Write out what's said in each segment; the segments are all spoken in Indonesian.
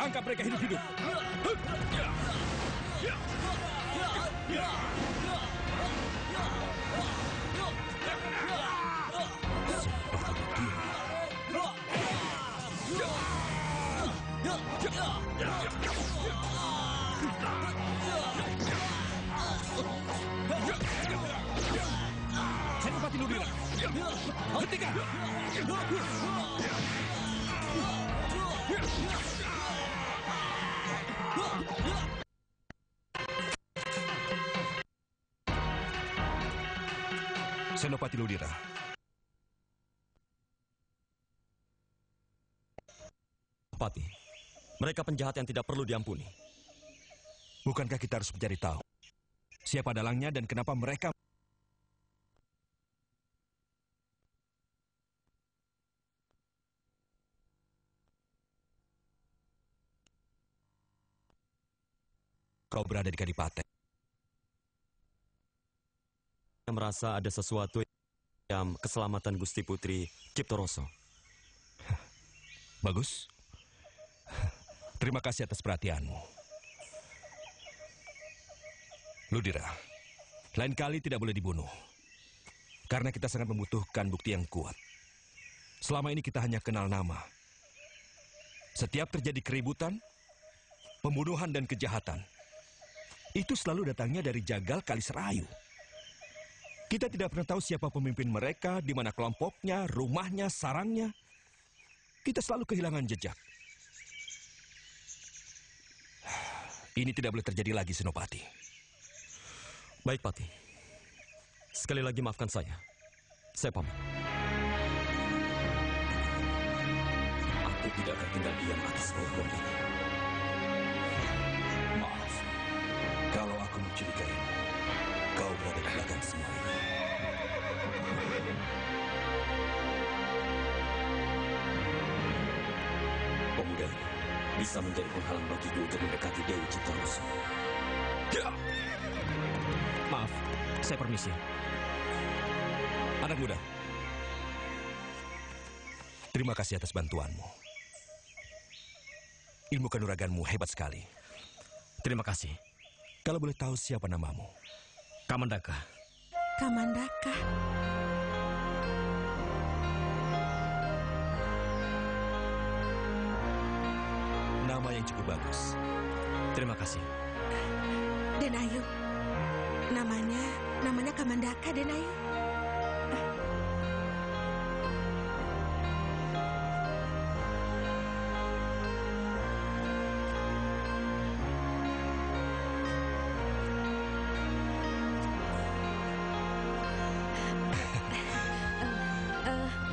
Tangkap mereka hidup-hidup. Senopati Ludira, hentikan! Senopati Ludira. Pati, mereka penjahat yang tidak perlu diampuni. Bukankah kita harus mencari tahu siapa dalangnya dan kenapa mereka... Kau berada di Kadipaten. Saya merasa ada sesuatu yang keselamatan Gusti Putri Ciptoroso. Bagus. Terima kasih atas perhatianmu. Ludira, lain kali tidak boleh dibunuh. Karena kita sangat membutuhkan bukti yang kuat. Selama ini kita hanya kenal nama. Setiap terjadi keributan, pembunuhan dan kejahatan, itu selalu datangnya dari Jagal Kaliserayu. Kita tidak pernah tahu siapa pemimpin mereka, di mana kelompoknya, rumahnya, sarangnya. Kita selalu kehilangan jejak. Ini tidak boleh terjadi lagi, Senopati. Baik, Pati. Sekali lagi maafkan saya. Saya pamit. Aku tidak akan tinggal diam atas bohong ini. Maaf, kalau aku mencurigaimu, kau berada di belakang semua ini. Pemuda ini bisa menjadi penghalang bagiku untuk mendekati Dewi Ciptoroso. Ya. Maaf, saya permisi. Anak muda, terima kasih atas bantuanmu. Ilmu kanuraganmu hebat sekali. Terima kasih. Kalau boleh tahu siapa namamu? Kamandaka. Kamandaka. Nama yang cukup bagus. Terima kasih. Denayu. Namanya Kamandaka, Denayu.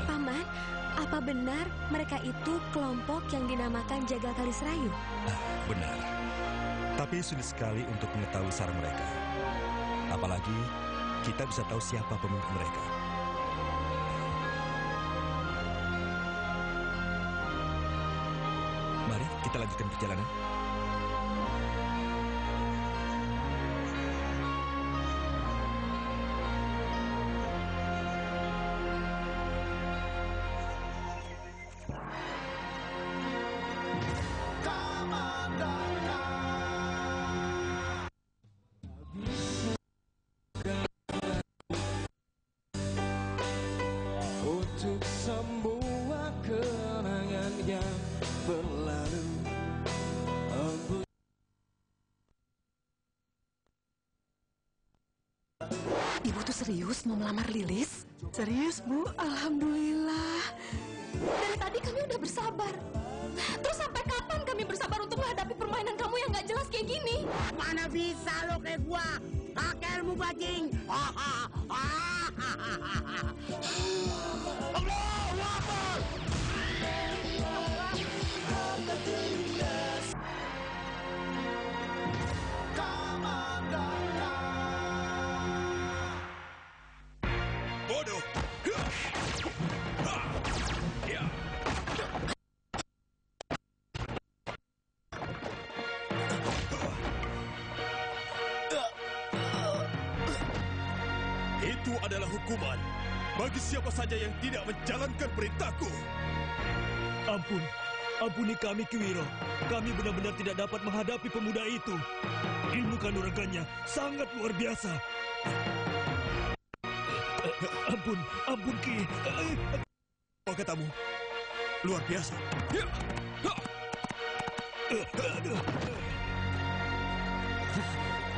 Paman, apa benar mereka itu kelompok yang dinamakan Jagal Kaliserayu? Benar. Tapi sulit sekali untuk mengetahui sarang mereka. Apalagi kita bisa tahu siapa pemimpin mereka. Mari kita lanjutkan perjalanan. Untuk semua kenangan yang berlalu. Ibu tuh serius mau melamar Lilis? Serius, Bu? Alhamdulillah. Dari tadi kami udah bersabar. Terus sampai kapan kami bersabar untuk menghadapi permainan kamu yang gak jelas kayak gini? Mana bisa lo kayak gua? Pakai ilmu bajing. Bodoh! Itu adalah hukuman bagi siapa saja yang tidak menjalankan perintahku. Ampun, Ampuni kami, Ki Wiro. Kami benar-benar tidak dapat menghadapi pemuda itu. Ilmu kanuragannya sangat luar biasa. Ampun Ki. Apa katamu? Luar biasa.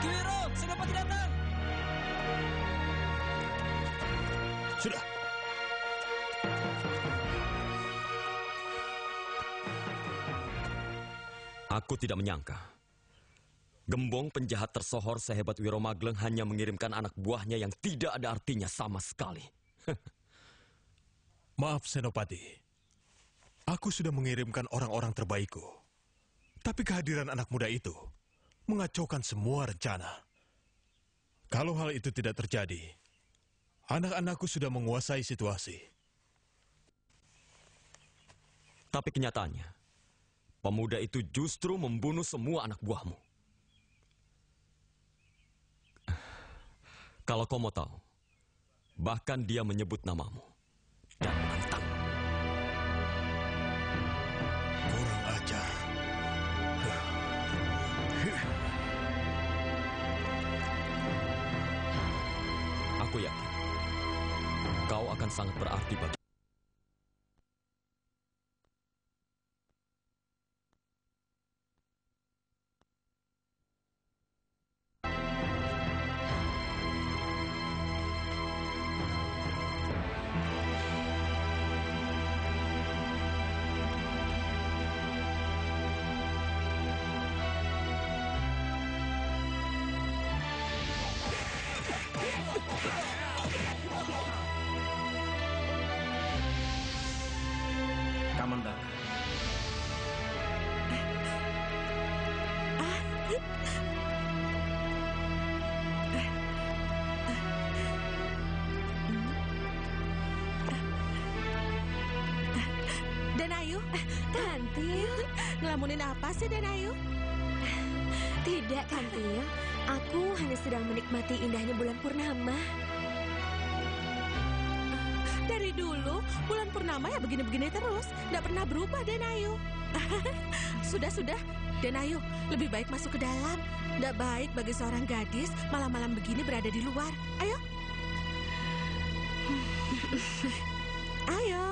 Ki Wiro, Senopati datang! Sudah. Aku tidak menyangka. Gembong penjahat tersohor sehebat Wiro Magleng hanya mengirimkan anak buahnya yang tidak ada artinya sama sekali. Maaf, Senopati. Aku sudah mengirimkan orang-orang terbaikku. Tapi kehadiran anak muda itu mengacaukan semua rencana. Kalau hal itu tidak terjadi, anak-anakku sudah menguasai situasi. Tapi kenyataannya, pemuda itu justru membunuh semua anak buahmu. Kalau kau mau tahu, bahkan dia menyebut namamu dan menantang. Kurang ajar. Aku yakin kau akan sangat berarti bagi. Kamandaka. Danayu, Kantil, ngelamunin apa sih Danayu? Tidak, Kantil. Aku hanya sedang menikmati indahnya bulan purnama. Dari dulu, bulan purnama ya begini-begini terus. Nggak pernah berubah, Danayu. Sudah. Danayu, lebih baik masuk ke dalam. Nggak baik bagi seorang gadis malam-malam begini berada di luar. Ayo. Ayo.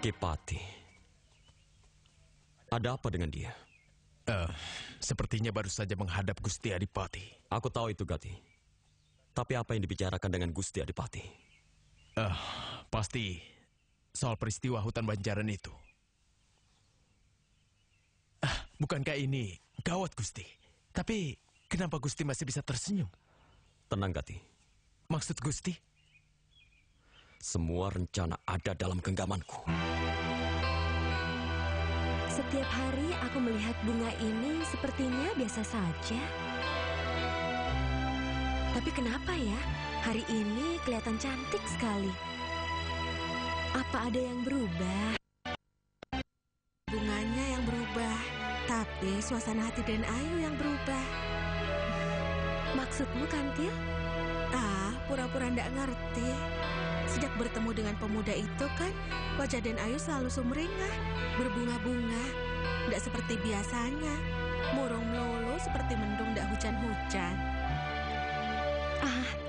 Kipati. Ada apa dengan dia? Sepertinya baru saja menghadap Gusti Adipati. Aku tahu itu, Gati. Tapi apa yang dibicarakan dengan Gusti Adipati? Pasti soal peristiwa hutan Banjaran itu. Bukankah ini gawat, Gusti? Tapi kenapa Gusti masih bisa tersenyum? Tenang, Gati. Maksud Gusti? Semua rencana ada dalam genggamanku. Setiap hari aku melihat bunga ini sepertinya biasa saja. Tapi kenapa ya? Hari ini kelihatan cantik sekali. Apa ada yang berubah? Bunganya yang berubah, tapi suasana hati Danayu yang berubah. Maksudmu, Kantil? Pura-pura ndak ngerti. Sejak bertemu dengan pemuda itu kan, wajah Danayu selalu sumringah, berbunga-bunga. Ndak seperti biasanya, murung melulu seperti mendung ndak hujan-hujan.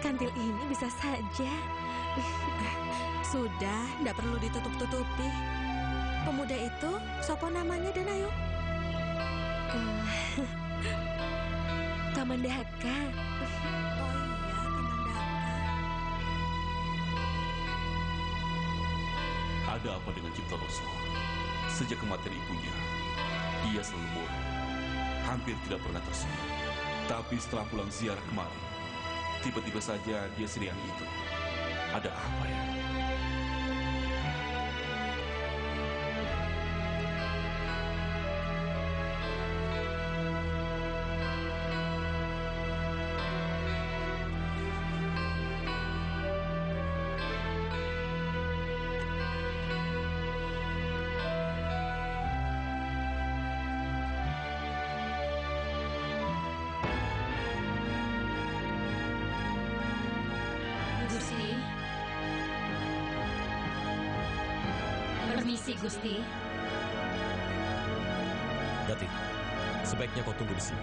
Kantil ini bisa saja. Sudah, ndak perlu ditutup-tutupi. Pemuda itu, sopo namanya Danayu? Kamandaka. Oh iya, Kamandaka. Ada apa dengan Ciptaroso? Sejak kematian ibunya, dia selalu murung, hampir tidak pernah tersenyum. Tapi setelah pulang ziarah kemarin, tiba-tiba saja dia seriang itu. Ada apa ya? Gusti. Permisi, Gusti. Dati, sebaiknya kau tunggu di sini.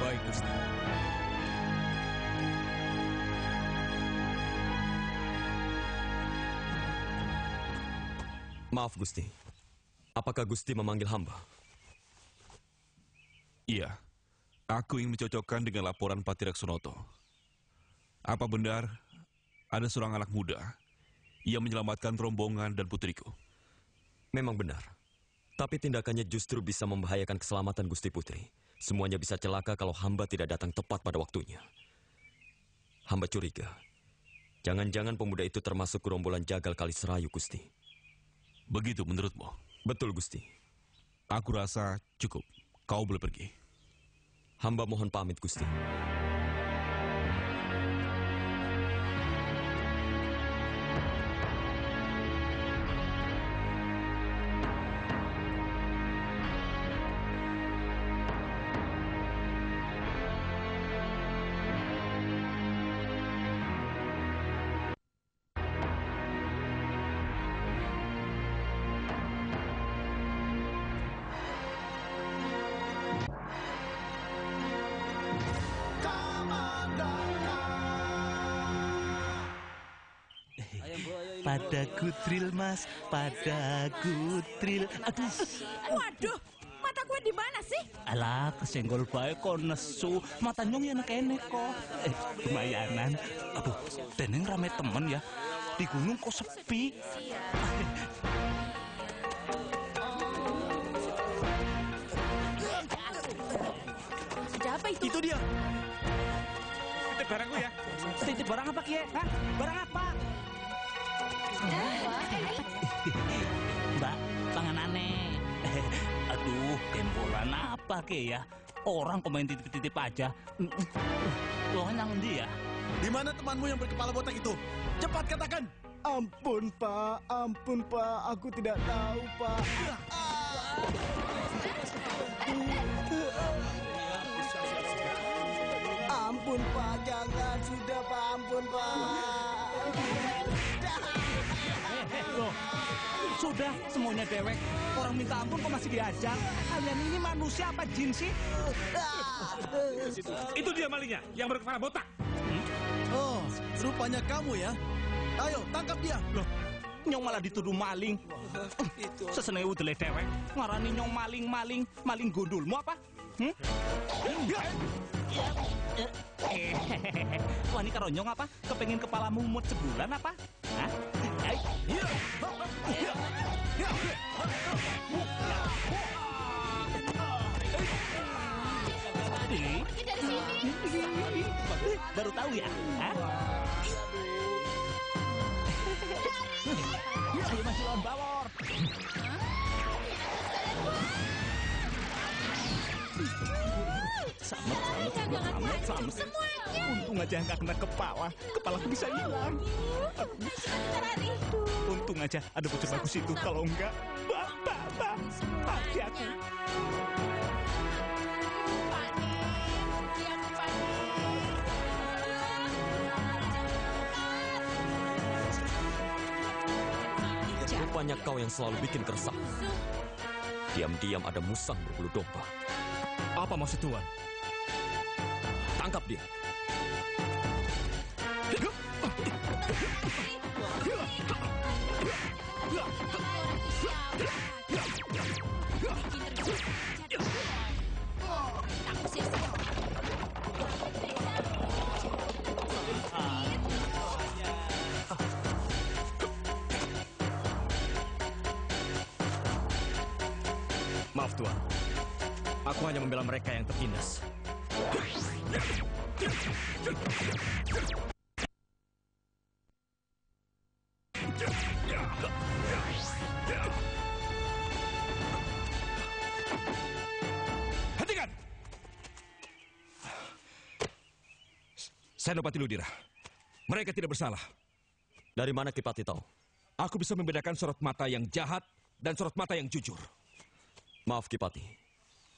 Baik, Gusti. Maaf, Gusti. Apakah Gusti memanggil hamba? Iya, aku ingin mencocokkan dengan laporan Patiraksonoto. Apa benar ada seorang anak muda yang menyelamatkan rombongan dan putriku? Memang benar. Tapi tindakannya justru bisa membahayakan keselamatan Gusti Putri. Semuanya bisa celaka kalau hamba tidak datang tepat pada waktunya. Hamba curiga. Jangan-jangan pemuda itu termasuk gerombolan jagal Kaliserayu, Gusti. Begitu menurutmu? Betul, Gusti. Aku rasa cukup. Kau boleh pergi. Hamba mohon pamit, Gusti. Pada kutril mas, pada kutril. Aduh, Waduh, mata gue di mana sih? alah kesenggol bae kok nesu. Mata nyong ya enek kok. Lumayanan. Aduh, teneng rame temen ya. Di gunung kok sepi. Ada apa itu? Itu dia. Titip barang gue ya. Titip barang apa Kie? Hah? Barang apa? Mbak, panganane. Aduh, tembolan apa ke ya? Orang kok main titip-titip aja. Lo nang ndi ya? Di mana temanmu yang berkepala botak itu? Cepat katakan. Ampun Pak, aku tidak tahu Pak. Ampun Pak, jangan sudah Pak, ampun Pak. Loh, sudah semuanya dewek. Orang minta ampun kok masih diajak. Kalian ini manusia apa jin sih? Itu dia malingnya, yang berkepala botak. Oh, rupanya kamu ya. Ayo, tangkap dia. Loh, nyong malah dituduh maling. Sesenewu dele dewek. Ngarani nyong maling gundulmu apa? Wani karo nyong apa? Kepengin kepalamu mut sebulan apa? Hah? Baru tahu ya? Hah? Ayo masih lawan bawor. Selamat. Untung aja nggak kena kepala. Kepalaku bisa hilang. Untung aja ada bocor bagus itu. Kalau enggak, mati aku. Rupanya kau yang selalu bikin keresahan. Diam-diam ada musang berbulu domba. Apa maksud Tuan? Tangkap dia. Maaf Tuan, aku hanya membela mereka yang tertindas. Senopati Ludira, mereka tidak bersalah. Dari mana Kipati tahu? Aku bisa membedakan sorot mata yang jahat dan sorot mata yang jujur. Maaf Kipati,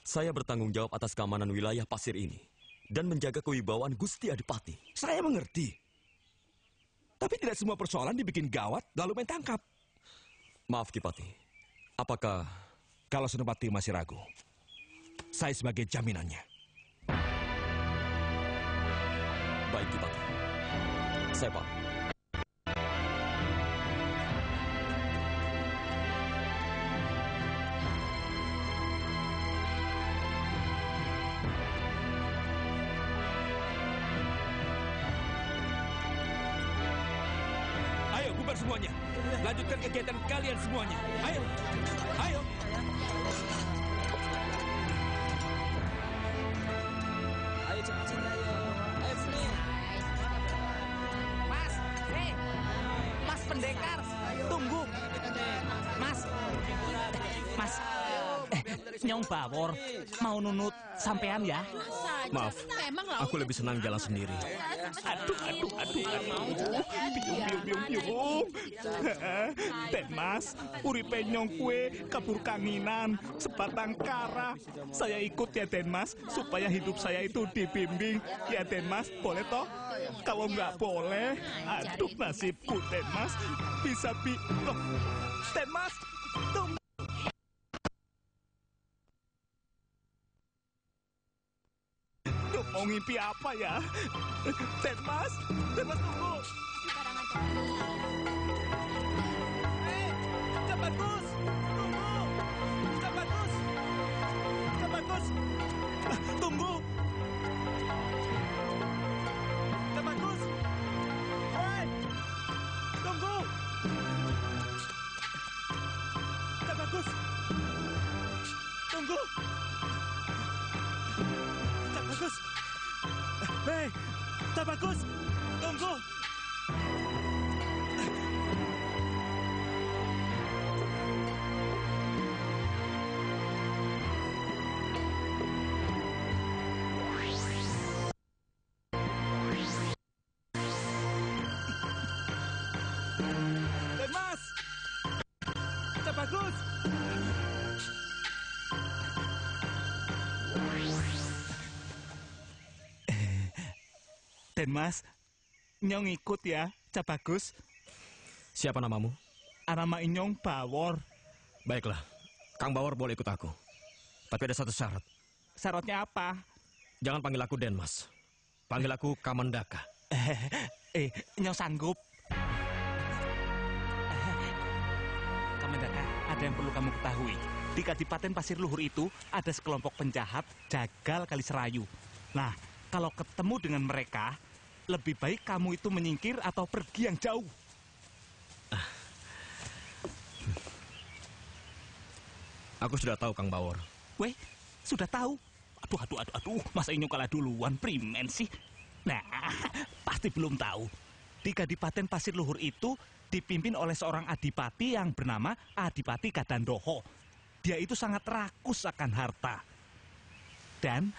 saya bertanggung jawab atas keamanan wilayah pasir ini dan menjaga kewibawaan Gusti Adipati. Saya mengerti. Tapi tidak semua persoalan dibikin gawat lalu main tangkap. Maaf Kipati, apakah... Kalau Senopati masih ragu, saya sebagai jaminannya. Baik Kipati, saya paham. Ayo bubar semuanya. Lanjutkan kegiatan kalian semuanya. Ayo. Ayo. Ayo cepat sini ayo. Ayo sini. Mas, Mas pendekar, tunggu. Mas. Mas. Nyong Bawor mau nunut sampean ya? Maaf, aku lebih senang jalan sendiri. Aduh. Biung. Den Mas, uripe nyong kue kabur kanginan, sebatang kara. Saya ikut ya Den Mas, supaya hidup saya itu dibimbing. Ya Den Mas, boleh toh? Kalau nggak boleh, aduh nasibku Den Mas. Loh, Den Mas, tunggu. Mau ngimpi apa ya? Den Mas tunggu. Cepat Gus, tunggu. Cepat Gus, tunggu. Cepat Gus, tunggu. Cepat Gus, tunggu. Hei, Tabakus, tunggu. Mas, Tabakus. Den Mas, nyong ikut ya, Cabagus. Siapa namamu? Nama Inyong Bawor. Baiklah, Kang Bawor boleh ikut aku. Tapi ada satu syarat. Syaratnya apa? Jangan panggil aku Den Mas. Panggil aku Kamandaka. Nyong sanggup. Kamandaka, ada yang perlu kamu ketahui. Di Kadipaten Pasir Luhur itu ada sekelompok penjahat jagal kali Serayu. Nah, kalau ketemu dengan mereka, lebih baik kamu itu menyingkir atau pergi yang jauh. Aku sudah tahu, Kang Bawor. Weh, sudah tahu? Aduh, masa Inyong kalah duluan, primen sih? Nah, pasti belum tahu. Di Kadipaten Pasir Luhur itu dipimpin oleh seorang adipati yang bernama Adipati Kadandoho. Dia itu sangat rakus akan harta. Dan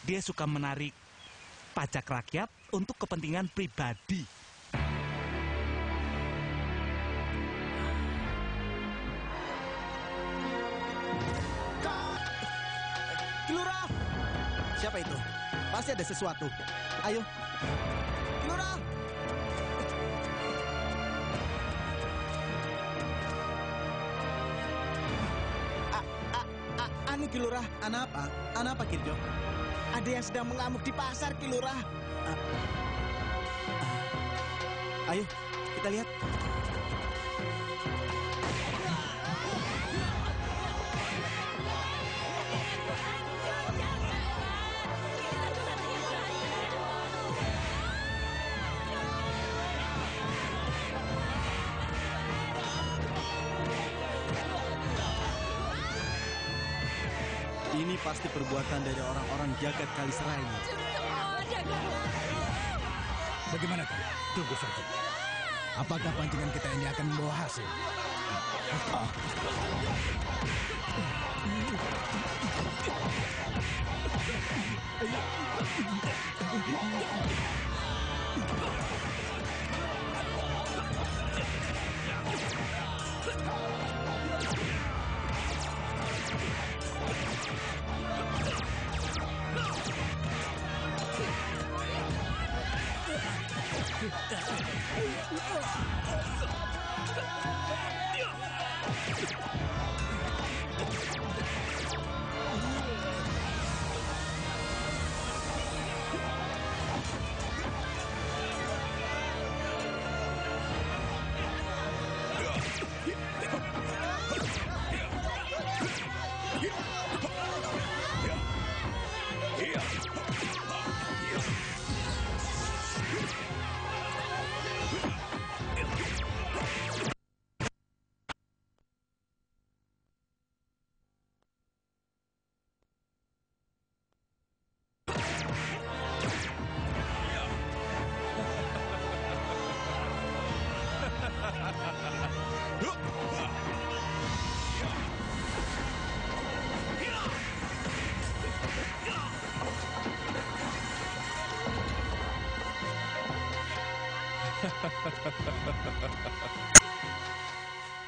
dia suka menarik pajak rakyat untuk kepentingan pribadi. Kilurah! Siapa itu? Pasti ada sesuatu. Ayo. Kilurah! Anu Kilurah, anak apa? Anak apa Kirjo? Ada yang sedang mengamuk di pasar Kilurah. Ayo, kita lihat. Ini pasti perbuatan dari orang-orang jagat Kalisera ini. Bagaimana kau? Tunggu saja. Apakah pancingan kita ini akan membawa hasil?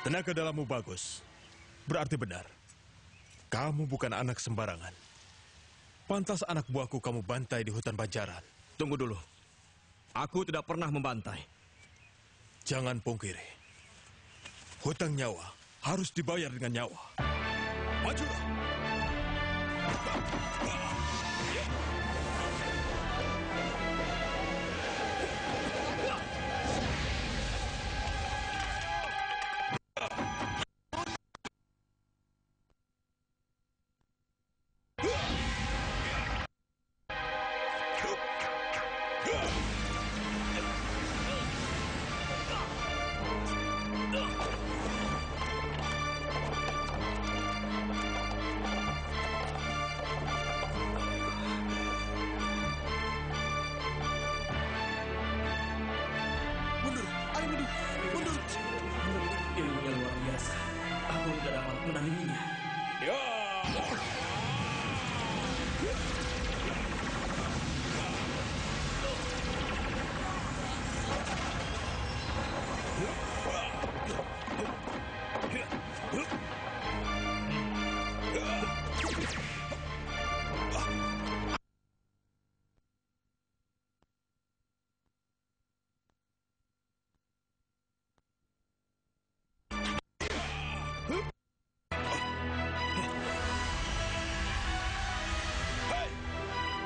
Tenaga dalammu bagus. Berarti benar. Kamu bukan anak sembarangan. Pantas anak buahku kamu bantai di hutan Banjaran. Tunggu dulu. Aku tidak pernah membantai. Jangan pungkiri. Hutang nyawa harus dibayar dengan nyawa. Majulah!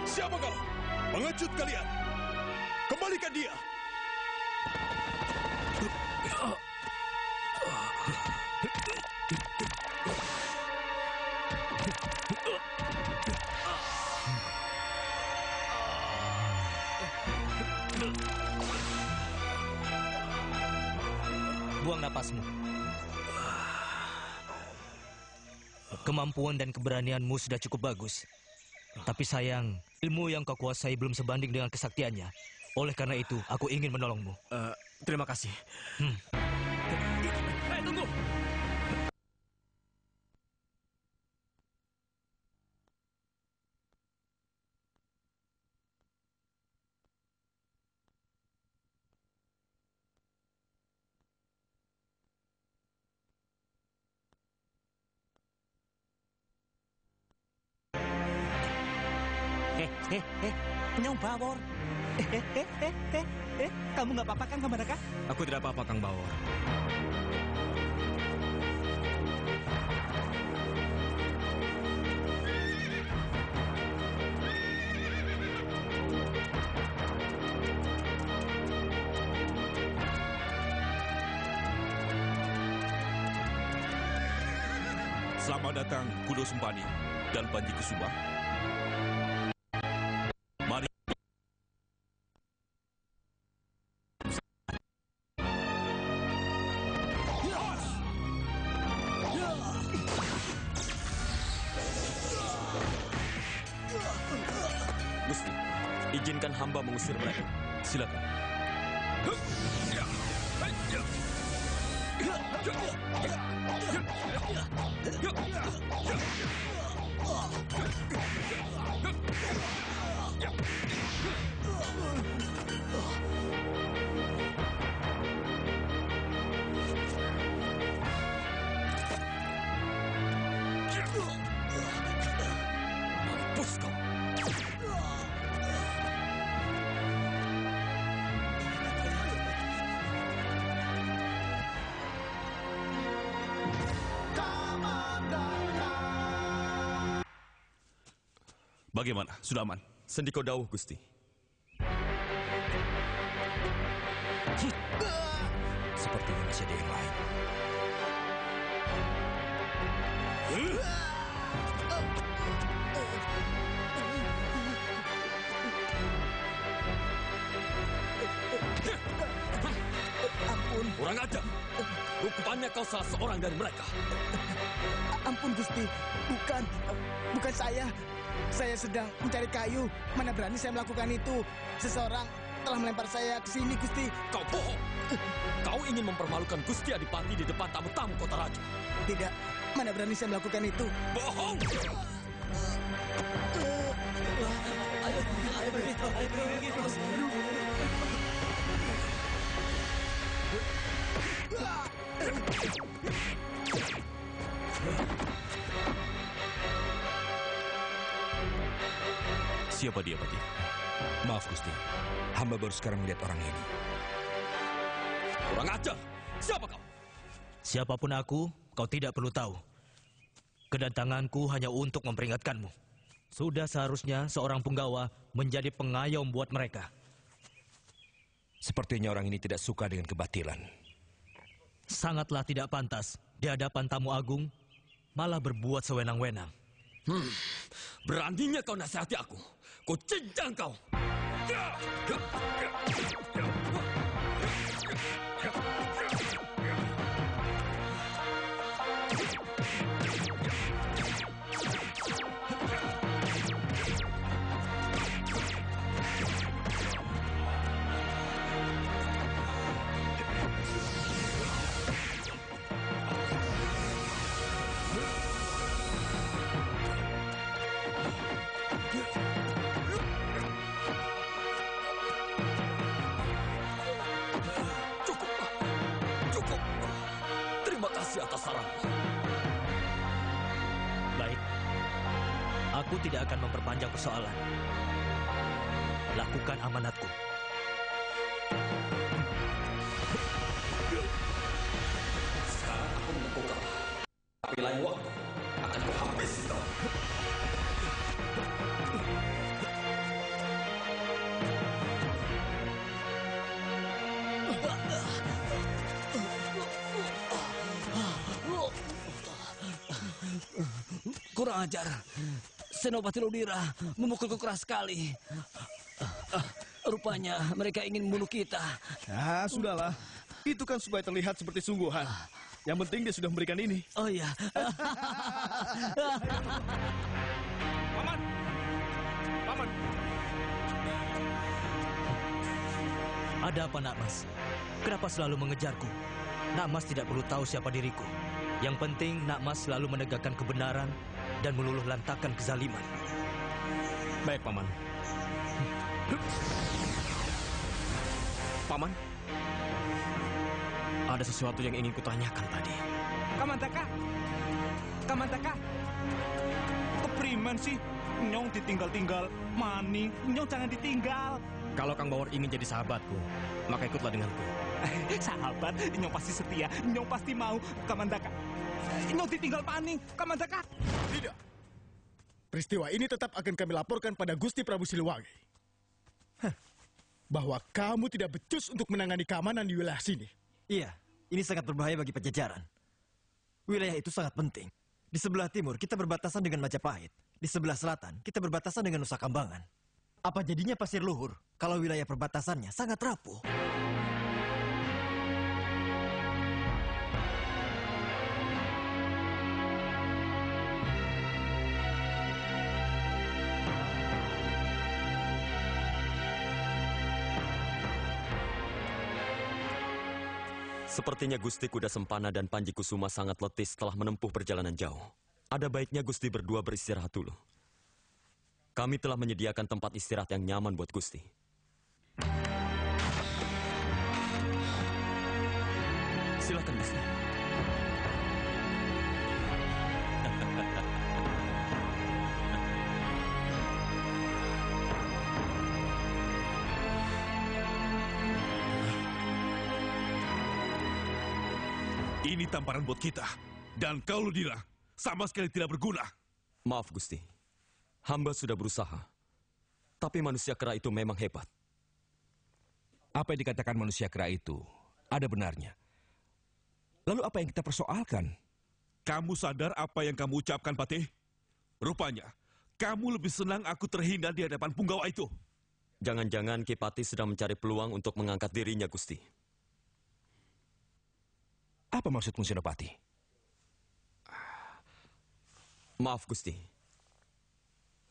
Siapa kau? Pengecut kalian! Kembalikan dia! Buang napasmu. Kemampuan dan keberanianmu sudah cukup bagus. Tapi sayang, ilmu yang kau kuasai belum sebanding dengan kesaktiannya. Oleh karena itu, aku ingin menolongmu. Terima kasih. Hei, tunggu! Nyong Bawor. Kamu nggak apa-apa kan, Kamandaka? Aku tidak apa-apa, Kang Bawor. Selamat datang Kudo Sumpani dan Panji Kusuma. Mari. Gusti, izinkan hamba mengusir mereka. Silakan. Bagaimana? Sudah aman? Sendiko dawuh, Gusti. Sepertinya masih ada yang lain. Ampun. Kurang ajar. Rupanya kau salah seorang dari mereka. Ampun, Gusti. Bukan saya. Saya sedang mencari kayu. Mana berani saya melakukan itu. Seseorang telah melempar saya ke sini, Gusti. Kau bohong. Kau ingin mempermalukan Gusti Adipati di depan tamu-tamu kota raja. Tidak. Mana berani saya melakukan itu. Bohong. Ayo pergi. Siapa dia, Pati? Maaf, Gusti. Hamba baru sekarang melihat orang ini. Kurang ajar. Siapa kau? Siapapun aku, kau tidak perlu tahu. Kedatanganku hanya untuk memperingatkanmu. Sudah seharusnya seorang punggawa menjadi pengayom buat mereka. Sepertinya orang ini tidak suka dengan kebatilan. Sangatlah tidak pantas di hadapan tamu agung, malah berbuat sewenang-wenang. Beraninya kau nasihati aku. Ku cincang kau. Atas saranmu. Baik, aku tidak akan memperpanjang persoalan. Lakukan amanatku. Sekarang aku menunggu kau. Tapi lain waktu akan kuhabisi kau. Kurang ajar. Senopati Ludira memukulku keras sekali. Rupanya mereka ingin membunuh kita. Ah, sudahlah. Itu kan supaya terlihat seperti sungguhan. Yang penting dia sudah memberikan ini. Oh iya. Paman! Paman! Ada apa, Nak Mas? Kenapa selalu mengejarku? Nak Mas tidak perlu tahu siapa diriku. Yang penting Nak Mas selalu menegakkan kebenaran dan meluluh lantakan kezaliman. Baik, Paman. Paman, ada sesuatu yang ingin kutanyakan tadi. Kamandaka! Kamandaka! Keprimen sih? Nyong ditinggal-tinggal. Mani, Nyong jangan ditinggal. Kalau Kang Bawor ingin jadi sahabatku, maka ikutlah denganku. Sahabat, Nyong pasti setia. Nyong pasti mau. Kamandaka. Nyong ditinggal Mani. Kamandaka. Tidak. Peristiwa ini tetap akan kami laporkan pada Gusti Prabu Siliwangi. Bahwa kamu tidak becus untuk menangani keamanan di wilayah sini. Iya, ini sangat berbahaya bagi Pajajaran. Wilayah itu sangat penting. Di sebelah timur kita berbatasan dengan Majapahit. Di sebelah selatan kita berbatasan dengan Nusa Kambangan. Apa jadinya Pasir Luhur kalau wilayah perbatasannya sangat rapuh? Sepertinya Gusti Kuda Sempana dan Panji Kusuma sangat letih setelah menempuh perjalanan jauh. Ada baiknya Gusti berdua beristirahat dulu. Kami telah menyediakan tempat istirahat yang nyaman buat Gusti. Silakan, Gusti. Ini tamparan buat kita. Dan kau, Ludira, sama sekali tidak berguna. Maaf, Gusti. Hamba sudah berusaha, tapi manusia kera itu memang hebat. Apa yang dikatakan manusia kera itu ada benarnya. Lalu apa yang kita persoalkan? Kamu sadar apa yang kamu ucapkan, Patih? Rupanya, kamu lebih senang aku terhina di hadapan punggawa itu. Jangan-jangan Ki Patih sedang mencari peluang untuk mengangkat dirinya, Gusti. Apa maksudmu, Senopati? Maaf, Gusti.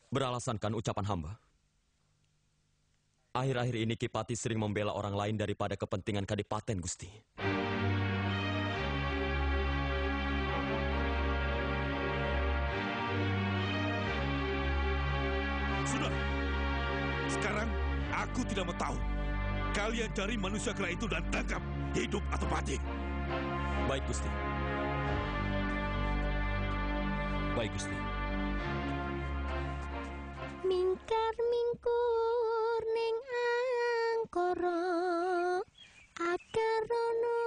Beralasankan ucapan hamba? Akhir-akhir ini Ki Patih sering membela orang lain daripada kepentingan Kadipaten, Gusti. Sudah. Sekarang aku tidak mau tahu. Kalian cari manusia kera itu dan tangkap, hidup atau mati. Baik, Gusti. Baik, Gusti. Mingkar mingkur ning angkara akarono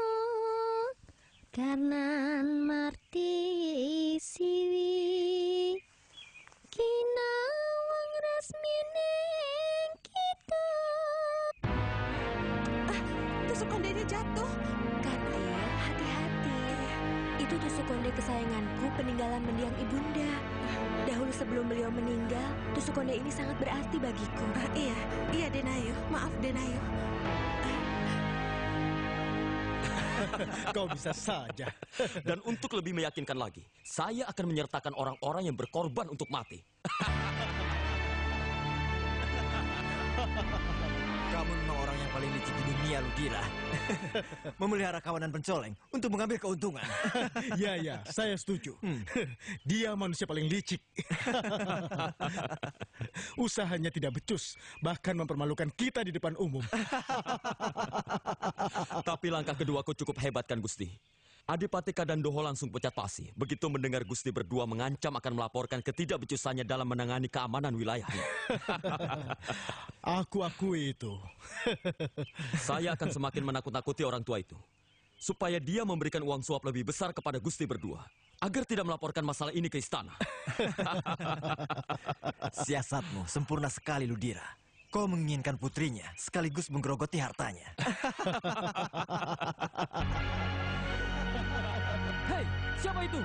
kanan marti siwi kinawang resmi ning kita. Tusuk kondenya jatuh. Karnil, hati-hati. Itu tusuk konde kesayanganku peninggalan mendiang ibunda. Dahulu sebelum beliau meninggal, tusuk konde ini sangat berarti bagiku. Iya Denayu. Maaf Denayu. Kau bisa saja. Dan untuk lebih meyakinkan lagi, saya akan menyertakan orang-orang yang berkorban untuk mati. Kamu memang orang yang paling licik di dunia, Ludira. Memelihara kawanan pencoleng untuk mengambil keuntungan. Ya, saya setuju. Dia manusia paling licik. Usahanya tidak becus, bahkan mempermalukan kita di depan umum. Tapi langkah keduaku cukup hebat kan, Gusti? Adipati Kadandoho langsung pecat pasi. Begitu mendengar Gusti berdua mengancam akan melaporkan ketidakbecusannya dalam menangani keamanan wilayahnya. Aku akui itu. Saya akan semakin menakut-nakuti orang tua itu. Supaya dia memberikan uang suap lebih besar kepada Gusti berdua. Agar tidak melaporkan masalah ini ke istana. Siasatmu sempurna sekali, Ludira. Kau menginginkan putrinya, sekaligus menggerogoti hartanya. Hei, siapa itu?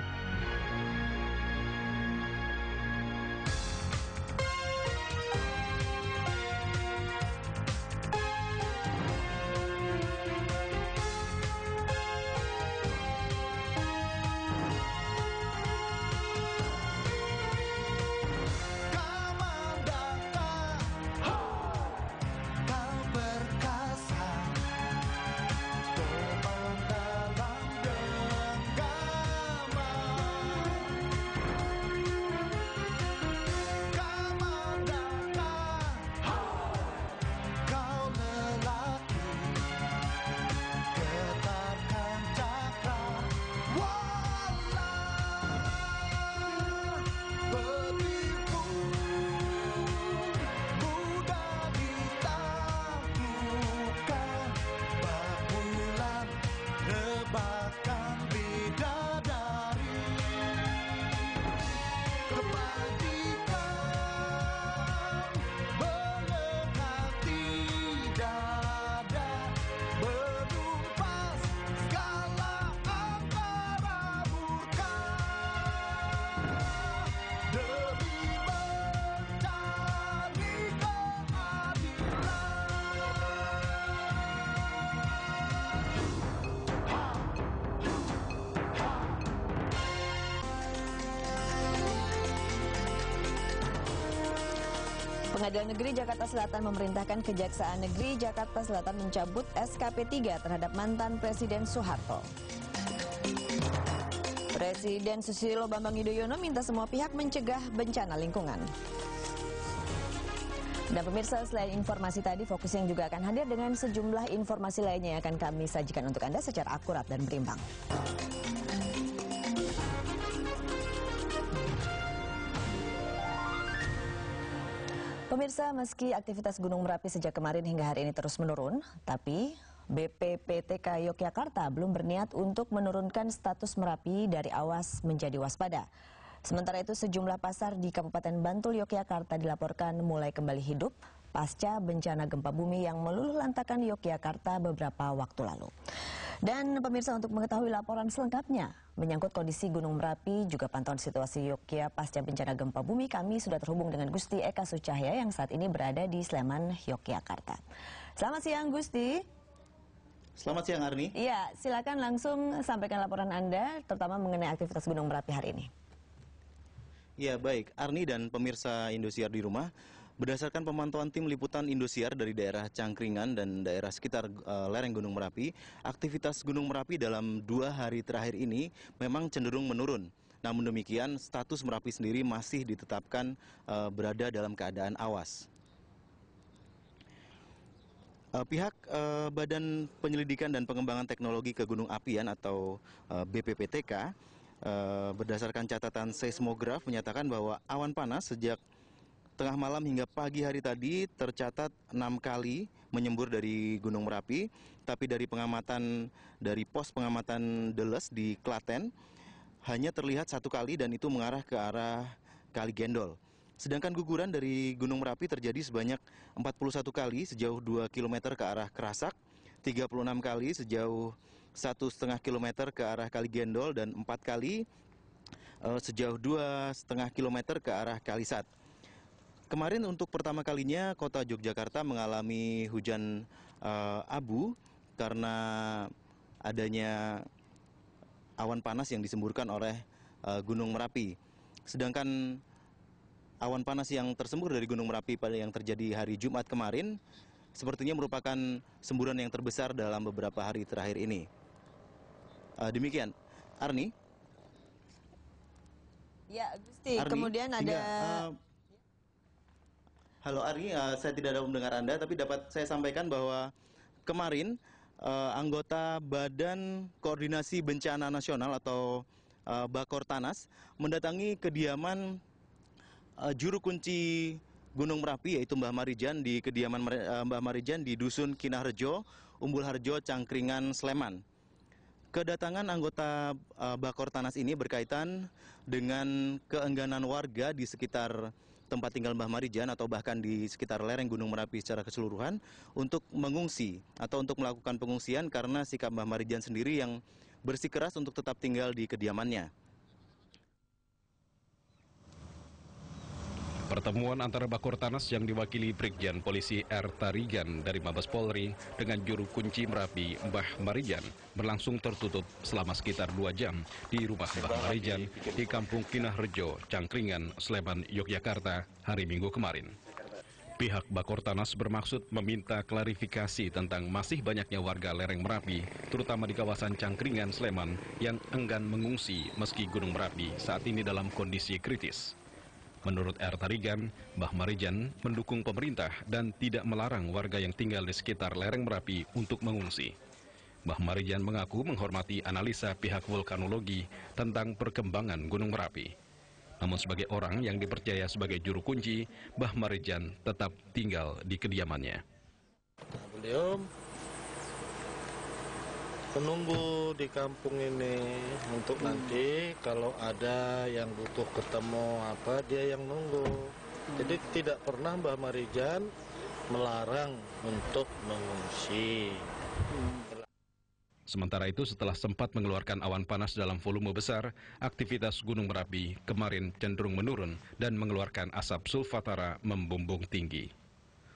Pengadilan Negeri Jakarta Selatan memerintahkan Kejaksaan Negeri Jakarta Selatan mencabut SKP 3 terhadap mantan Presiden Soeharto. Presiden Susilo Bambang Yudhoyono minta semua pihak mencegah bencana lingkungan. Dan pemirsa, selain informasi tadi, Fokus yang juga akan hadir dengan sejumlah informasi lainnya yang akan kami sajikan untuk Anda secara akurat dan berimbang. Pemirsa, meski aktivitas Gunung Merapi sejak kemarin hingga hari ini terus menurun, tapi BPPTK Yogyakarta belum berniat untuk menurunkan status Merapi dari awas menjadi waspada. Sementara itu sejumlah pasar di Kabupaten Bantul, Yogyakarta dilaporkan mulai kembali hidup pasca bencana gempa bumi yang meluluhlantakan Yogyakarta beberapa waktu lalu. Dan pemirsa, untuk mengetahui laporan selengkapnya menyangkut kondisi Gunung Merapi juga pantauan situasi Yogyakarta pasca bencana gempa bumi, kami sudah terhubung dengan Gusti Eka Sucahya yang saat ini berada di Sleman, Yogyakarta. Selamat siang, Gusti. Selamat siang, Arni. Iya, silakan langsung sampaikan laporan Anda, terutama mengenai aktivitas Gunung Merapi hari ini. Ya, baik. Arni dan pemirsa Indosiar di rumah, berdasarkan pemantauan tim liputan Indosiar dari daerah Cangkringan dan daerah sekitar lereng Gunung Merapi, aktivitas Gunung Merapi dalam 2 hari terakhir ini memang cenderung menurun. Namun demikian, status Merapi sendiri masih ditetapkan berada dalam keadaan awas. Pihak Badan Penyelidikan dan Pengembangan Teknologi Kegunung Apian atau BPPTK berdasarkan catatan seismograf menyatakan bahwa awan panas sejak tengah malam hingga pagi hari tadi tercatat 6 kali menyembur dari Gunung Merapi, tapi dari pengamatan dari pos pengamatan Deles di Klaten hanya terlihat 1 kali dan itu mengarah ke arah Kali Gendol. Sedangkan guguran dari Gunung Merapi terjadi sebanyak 41 kali sejauh 2 km ke arah Kerasak, 36 kali sejauh 1,5 km ke arah Kali Gendol, dan 4 kali sejauh 2,5 km ke arah Kalisat. Kemarin untuk pertama kalinya kota Yogyakarta mengalami hujan abu karena adanya awan panas yang disemburkan oleh Gunung Merapi. Sedangkan awan panas yang tersembur dari Gunung Merapi pada yang terjadi hari Jumat kemarin sepertinya merupakan semburan yang terbesar dalam beberapa hari terakhir ini. Demikian, Arni. Ya, Gusti. Arni, Kemudian ada... Halo Arni, saya tidak dapat mendengar Anda, tapi dapat saya sampaikan bahwa kemarin anggota Badan Koordinasi Bencana Nasional atau Bakortanas mendatangi kediaman juru kunci Gunung Merapi yaitu Mbah Marijan di kediaman Mbah Marijan di Dusun Kinarjo, Umbul Harjo, Cangkringan, Sleman. Kedatangan anggota Bakortanas ini berkaitan dengan keengganan warga di sekitar tempat tinggal Mbah Marijan atau bahkan di sekitar lereng Gunung Merapi secara keseluruhan untuk mengungsi atau untuk melakukan pengungsian karena sikap Mbah Marijan sendiri yang bersikeras untuk tetap tinggal di kediamannya. Pertemuan antara Bakortanas yang diwakili Brigjen Polisi R. Tarigan dari Mabes Polri dengan juru kunci Merapi Mbah Marijan berlangsung tertutup selama sekitar 2 jam di rumah Mbah Marijan di Kampung Kinarjo, Cangkringan, Sleman, Yogyakarta hari Minggu kemarin. Pihak Bakortanas bermaksud meminta klarifikasi tentang masih banyaknya warga lereng Merapi, terutama di kawasan Cangkringan, Sleman, yang enggan mengungsi meski Gunung Merapi saat ini dalam kondisi kritis. Menurut R. Tarigan, Mbah Marijan mendukung pemerintah dan tidak melarang warga yang tinggal di sekitar lereng Merapi untuk mengungsi. Mbah Marijan mengaku menghormati analisa pihak vulkanologi tentang perkembangan Gunung Merapi. Namun sebagai orang yang dipercaya sebagai juru kunci, Mbah Marijan tetap tinggal di kediamannya. Beliau menunggu di kampung ini untuk nanti kalau ada yang butuh ketemu apa dia yang nunggu. Jadi tidak pernah Mbah Marijan melarang untuk mengungsi. Sementara itu, setelah sempat mengeluarkan awan panas dalam volume besar, aktivitas Gunung Merapi kemarin cenderung menurun dan mengeluarkan asap sulfatara membumbung tinggi.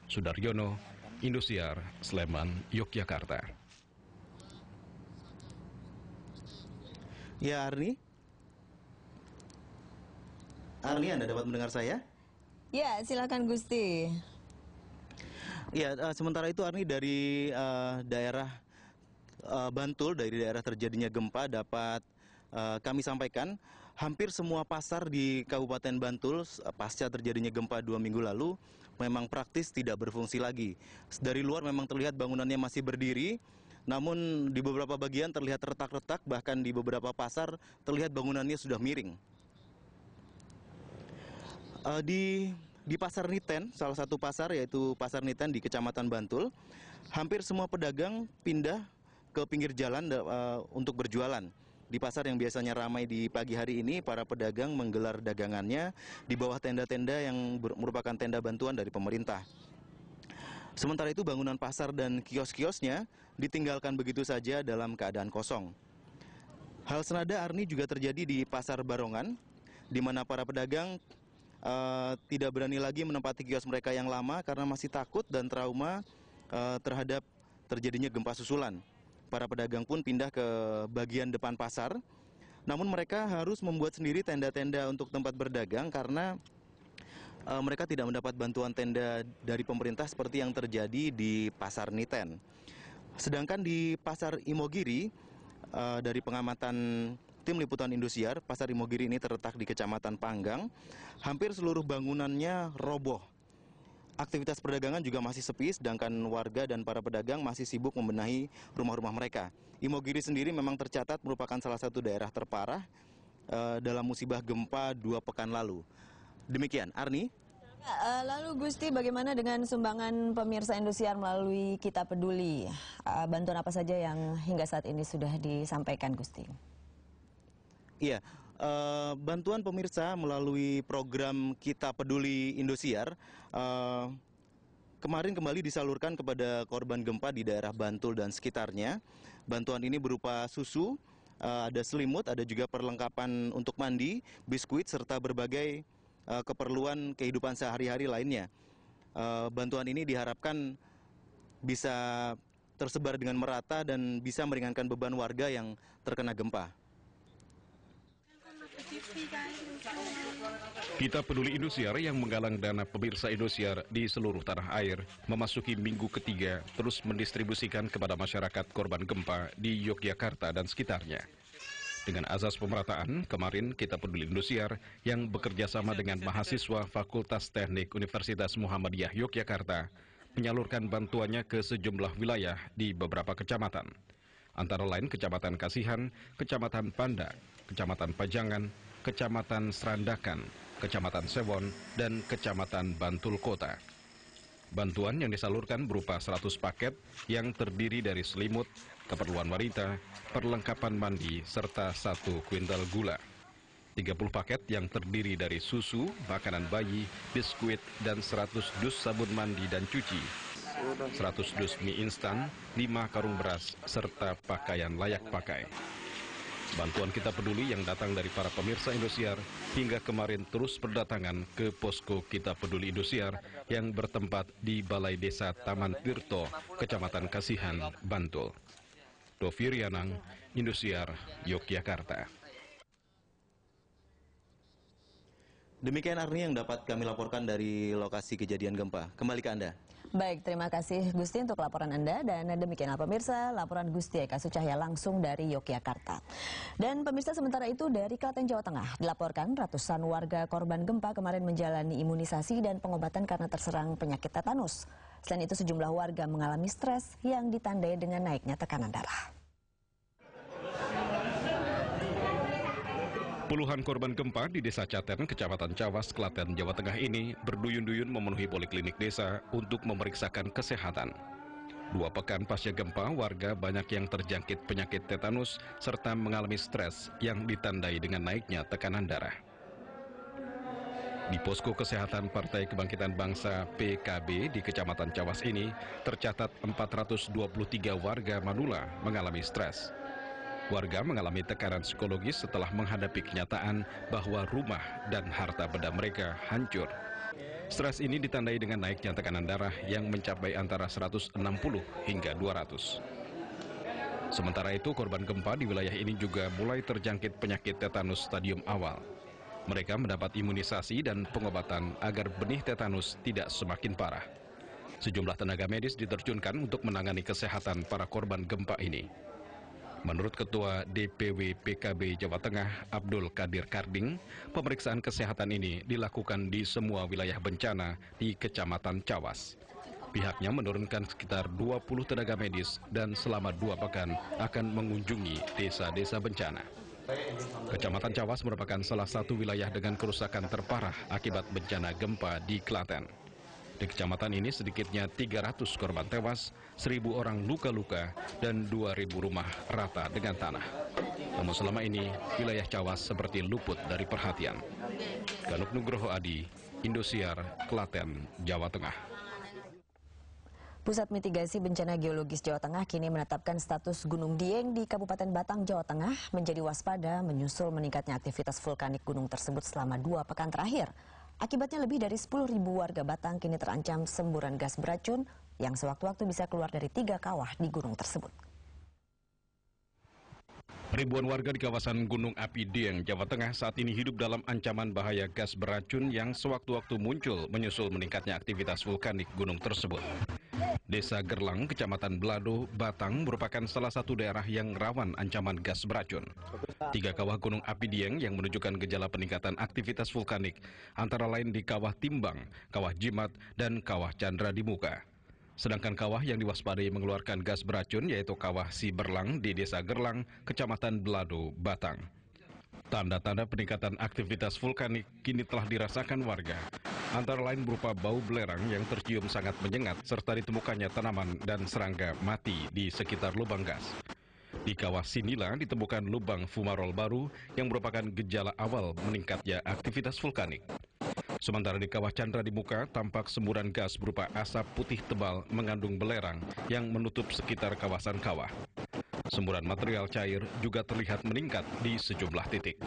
Sudaryono, Indosiar, Sleman, Yogyakarta. Ya, Arni. Arni, Anda dapat mendengar saya? Ya, silakan Gusti. Ya, sementara itu Arni dari daerah Bantul, dari daerah terjadinya gempa dapat kami sampaikan hampir semua pasar di Kabupaten Bantul pasca terjadinya gempa 2 minggu lalu memang praktis tidak berfungsi lagi. Dari luar memang terlihat bangunannya masih berdiri, namun di beberapa bagian terlihat retak-retak, bahkan di beberapa pasar terlihat bangunannya sudah miring. Di Pasar Niten, salah satu pasar yaitu Pasar Niten di Kecamatan Bantul, hampir semua pedagang pindah ke pinggir jalan untuk berjualan. Di pasar yang biasanya ramai di pagi hari ini, para pedagang menggelar dagangannya di bawah tenda-tenda yang merupakan tenda bantuan dari pemerintah. Sementara itu bangunan pasar dan kios-kiosnya ditinggalkan begitu saja dalam keadaan kosong. Hal senada Arni juga terjadi di Pasar Barongan, di mana para pedagang tidak berani lagi menempati kios mereka yang lama karena masih takut dan trauma terhadap terjadinya gempa susulan. Para pedagang pun pindah ke bagian depan pasar, namun mereka harus membuat sendiri tenda-tenda untuk tempat berdagang karena mereka tidak mendapat bantuan tenda dari pemerintah seperti yang terjadi di Pasar Niten. Sedangkan di Pasar Imogiri, dari pengamatan Tim Liputan Indosiar, Pasar Imogiri ini terletak di Kecamatan Panggang. Hampir seluruh bangunannya roboh. Aktivitas perdagangan juga masih sepi, sedangkan warga dan para pedagang masih sibuk membenahi rumah-rumah mereka. Imogiri sendiri memang tercatat merupakan salah satu daerah terparah dalam musibah gempa 2 pekan lalu. Demikian, Arni. Lalu Gusti, bagaimana dengan sumbangan pemirsa Indosiar melalui Kita Peduli? Bantuan apa saja yang hingga saat ini sudah disampaikan, Gusti? Iya, bantuan pemirsa melalui program Kita Peduli Indosiar kemarin kembali disalurkan kepada korban gempa di daerah Bantul dan sekitarnya. Bantuan ini berupa susu, ada selimut, ada juga perlengkapan untuk mandi, biskuit, serta berbagai keperluan kehidupan sehari-hari lainnya. Bantuan ini diharapkan bisa tersebar dengan merata dan bisa meringankan beban warga yang terkena gempa. Kita Peduli Indosiar yang menggalang dana pemirsa Indosiar di seluruh tanah air memasuki minggu ketiga terus mendistribusikan kepada masyarakat korban gempa di Yogyakarta dan sekitarnya. Dengan azas pemerataan, kemarin Kita Peduli Indosiar yang bekerja sama dengan mahasiswa Fakultas Teknik Universitas Muhammadiyah Yogyakarta menyalurkan bantuannya ke sejumlah wilayah di beberapa kecamatan. Antara lain Kecamatan Kasihan, Kecamatan Panda, Kecamatan Pajangan, Kecamatan Serandakan, Kecamatan Sewon, dan Kecamatan Bantul Kota. Bantuan yang disalurkan berupa 100 paket yang terdiri dari selimut, keperluan wanita, perlengkapan mandi, serta 1 kuintal gula. 30 paket yang terdiri dari susu, makanan bayi, biskuit, dan 100 dus sabun mandi dan cuci. 100 dus mie instan, 5 karung beras, serta pakaian layak pakai. Bantuan Kita Peduli yang datang dari para pemirsa Indosiar hingga kemarin terus berdatangan ke posko Kita Peduli Indosiar yang bertempat di Balai Desa Taman Tirto, Kecamatan Kasihan, Bantul. Dovi Rianang, Indosiar, Yogyakarta. Demikian Arni yang dapat kami laporkan dari lokasi kejadian gempa. Kembali ke Anda. Baik, terima kasih Gusti untuk laporan Anda. Dan demikianlah pemirsa, laporan Gusti Eka Sucahya langsung dari Yogyakarta. Dan pemirsa, sementara itu dari Klaten, Jawa Tengah, dilaporkan ratusan warga korban gempa kemarin menjalani imunisasi dan pengobatan karena terserang penyakit tetanus. Selain itu sejumlah warga mengalami stres yang ditandai dengan naiknya tekanan darah. Puluhan korban gempa di Desa Caten, Kecamatan Cawas, Klaten, Jawa Tengah ini berduyun-duyun memenuhi poliklinik desa untuk memeriksakan kesehatan. 2 pekan pasca gempa, warga banyak yang terjangkit penyakit tetanus serta mengalami stres yang ditandai dengan naiknya tekanan darah. Di posko kesehatan Partai Kebangkitan Bangsa PKB di Kecamatan Cawas ini, tercatat 423 warga Madula mengalami stres. Warga mengalami tekanan psikologis setelah menghadapi kenyataan bahwa rumah dan harta benda mereka hancur. Stres ini ditandai dengan naiknya tekanan darah yang mencapai antara 160 hingga 200. Sementara itu, korban gempa di wilayah ini juga mulai terjangkit penyakit tetanus stadium awal. Mereka mendapat imunisasi dan pengobatan agar benih tetanus tidak semakin parah. Sejumlah tenaga medis diterjunkan untuk menangani kesehatan para korban gempa ini. Menurut Ketua DPW PKB Jawa Tengah, Abdul Qadir Karding, pemeriksaan kesehatan ini dilakukan di semua wilayah bencana di Kecamatan Cawas. Pihaknya menurunkan sekitar 20 tenaga medis dan selama 2 pekan akan mengunjungi desa-desa bencana. Kecamatan Cawas merupakan salah satu wilayah dengan kerusakan terparah akibat bencana gempa di Klaten. Di kecamatan ini sedikitnya 300 korban tewas, 1.000 orang luka-luka, dan 2.000 rumah rata dengan tanah. Namun selama ini, wilayah Cawas seperti luput dari perhatian. Ganuk Nugroho Adi, Indosiar, Klaten, Jawa Tengah. Pusat Mitigasi Bencana Geologis Jawa Tengah kini menetapkan status Gunung Dieng di Kabupaten Batang, Jawa Tengah menjadi waspada menyusul meningkatnya aktivitas vulkanik gunung tersebut selama 2 pekan terakhir. Akibatnya lebih dari 10.000 warga Batang kini terancam semburan gas beracun yang sewaktu-waktu bisa keluar dari 3 kawah di gunung tersebut. Ribuan warga di kawasan Gunung Api Dieng, Jawa Tengah saat ini hidup dalam ancaman bahaya gas beracun yang sewaktu-waktu muncul menyusul meningkatnya aktivitas vulkanik gunung tersebut. Desa Gerlang, Kecamatan Belado, Batang merupakan salah satu daerah yang rawan ancaman gas beracun. 3 kawah Gunung Api Dieng yang menunjukkan gejala peningkatan aktivitas vulkanik antara lain di Kawah Timbang, Kawah Jimat, dan Kawah Chandra di Muka. Sedangkan kawah yang diwaspadai mengeluarkan gas beracun yaitu Kawah Si Berlang di Desa Gerlang, Kecamatan Belado, Batang. Tanda-tanda peningkatan aktivitas vulkanik kini telah dirasakan warga, antara lain berupa bau belerang yang tercium sangat menyengat serta ditemukannya tanaman dan serangga mati di sekitar lubang gas. Di Kawah Sinila ditemukan lubang fumarol baru yang merupakan gejala awal meningkatnya aktivitas vulkanik. Sementara di Kawah Chandra di Muka tampak semburan gas berupa asap putih tebal mengandung belerang yang menutup sekitar kawasan kawah. Semburan material cair juga terlihat meningkat di sejumlah titik.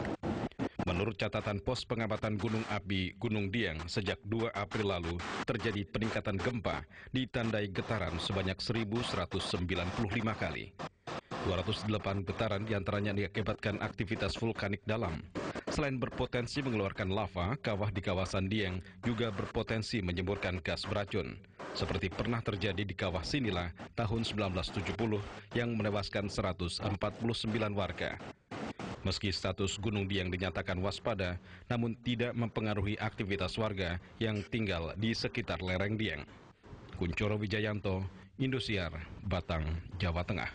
Menurut catatan pos pengamatan Gunung Api Gunung Dieng, sejak 2 April lalu terjadi peningkatan gempa ditandai getaran sebanyak 1.195 kali. 208 getaran diantaranya diakibatkan aktivitas vulkanik dalam. Selain berpotensi mengeluarkan lava, kawah di kawasan Dieng juga berpotensi menyemburkan gas beracun. Seperti pernah terjadi di Kawah Sinila tahun 1970 yang menewaskan 149 warga. Meski status Gunung Dieng dinyatakan waspada, namun tidak mempengaruhi aktivitas warga yang tinggal di sekitar lereng Dieng. Kuncoro Wijayanto, Indosiar, Batang, Jawa Tengah.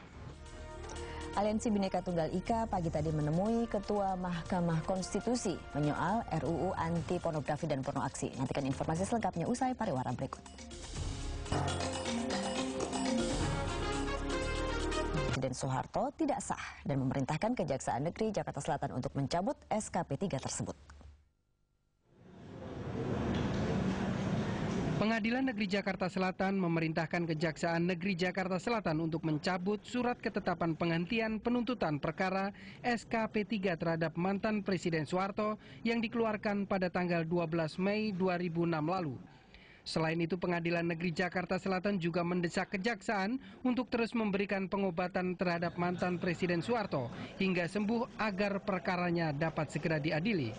Aliansi Bhinneka Tunggal Ika pagi tadi menemui Ketua Mahkamah Konstitusi menyoal RUU anti pornografi dan porno aksi. Nantikan informasi selengkapnya usai pariwara berikut. Presiden Soeharto tidak sah dan memerintahkan Kejaksaan Negeri Jakarta Selatan untuk mencabut SKP 3 tersebut. Pengadilan Negeri Jakarta Selatan memerintahkan Kejaksaan Negeri Jakarta Selatan untuk mencabut surat ketetapan penghentian penuntutan perkara SKP 3 terhadap mantan Presiden Soeharto yang dikeluarkan pada tanggal 12 Mei 2006 lalu. Selain itu, Pengadilan Negeri Jakarta Selatan juga mendesak Kejaksaan untuk terus memberikan pengobatan terhadap mantan Presiden Soeharto hingga sembuh agar perkaranya dapat segera diadili.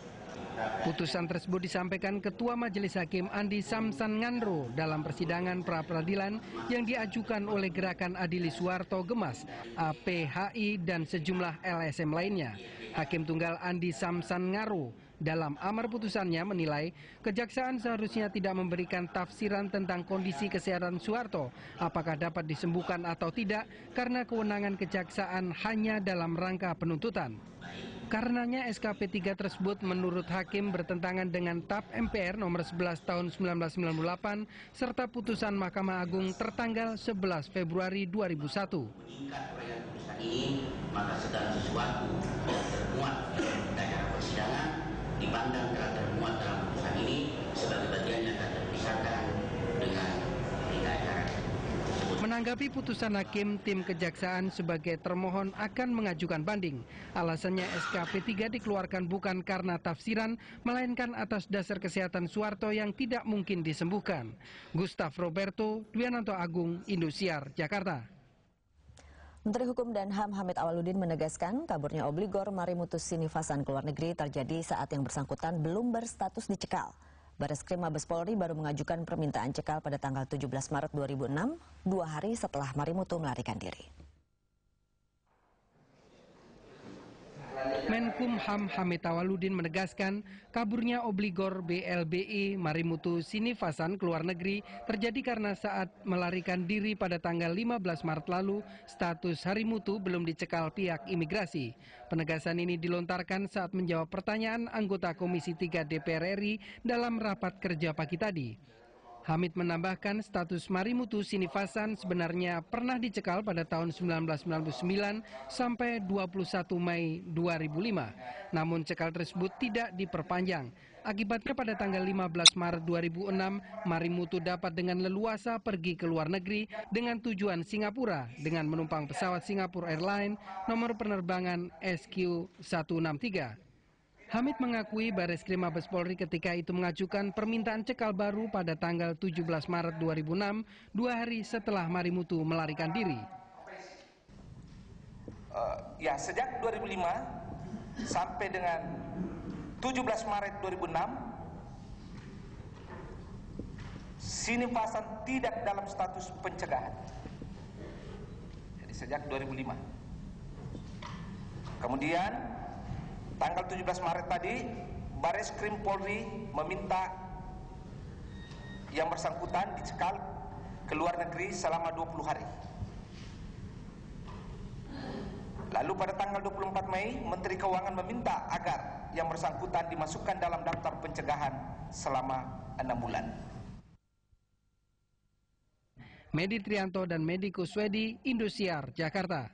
Putusan tersebut disampaikan Ketua Majelis Hakim Andi Samsan Ngandro dalam persidangan pra-peradilan yang diajukan oleh Gerakan Adili Soeharto Gemas, APHI, dan sejumlah LSM lainnya. Hakim Tunggal Andi Samsan Ngaro dalam amar putusannya menilai Kejaksaan seharusnya tidak memberikan tafsiran tentang kondisi kesehatan Soeharto, apakah dapat disembuhkan atau tidak, karena kewenangan Kejaksaan hanya dalam rangka penuntutan. Karenanya SKP 3 tersebut menurut Hakim bertentangan dengan TAP MPR nomor 11 tahun 1998 serta putusan Mahkamah Agung tertanggal 11 Februari 2001. Ini maka segala sesuatu yang termuat dalam dalam persidangan dipandang telah termuat dalam putusan ini sebagai bagian yang akan terpisahkan dengan tindak acara. Menanggapi putusan Hakim, tim Kejaksaan sebagai termohon akan mengajukan banding. Alasannya SKP 3 dikeluarkan bukan karena tafsiran, melainkan atas dasar kesehatan Soeharto yang tidak mungkin disembuhkan. Gustaf Roberto, Dwiananto Agung, Indosiar, Jakarta. Menteri Hukum dan HAM Hamid Awaludin menegaskan kaburnya obligor Marimutus Sinivasan ke luar negeri terjadi saat yang bersangkutan belum berstatus dicekal. Bareskrim Mabes Polri baru mengajukan permintaan cekal pada tanggal 17 Maret 2006, 2 hari setelah Marimutu melarikan diri. Menkumham Hamid Awaludin menegaskan kaburnya obligor BLBI Marimutu Sinivasan ke luar negeri terjadi karena saat melarikan diri pada tanggal 15 Maret lalu, status Harimutu belum dicekal pihak imigrasi. Penegasan ini dilontarkan saat menjawab pertanyaan anggota Komisi 3 DPR RI dalam rapat kerja pagi tadi. Hamid menambahkan status Marimutu Sinivasan sebenarnya pernah dicekal pada tahun 1999 sampai 21 Mei 2005. Namun cekal tersebut tidak diperpanjang. Akibatnya pada tanggal 15 Maret 2006, Marimutu dapat dengan leluasa pergi ke luar negeri dengan tujuan Singapura dengan menumpang pesawat Singapore Airlines nomor penerbangan SQ163. Hamid mengakui Bareskrim Mabes Polri ketika itu mengajukan permintaan cekal baru pada tanggal 17 Maret 2006, 2 hari setelah Marimutu melarikan diri. Sejak 2005 sampai dengan 17 Maret 2006, Sinivasan tidak dalam status pencegahan. Jadi sejak 2005. Kemudian tanggal 17 Maret tadi, Bareskrim Polri meminta yang bersangkutan dicekal ke luar negeri selama 20 hari. Lalu pada tanggal 24 Mei, Menteri Keuangan meminta agar yang bersangkutan dimasukkan dalam daftar pencegahan selama 6 bulan. Medi Trianto dan Medi Kuswedi, Indosiar, Jakarta.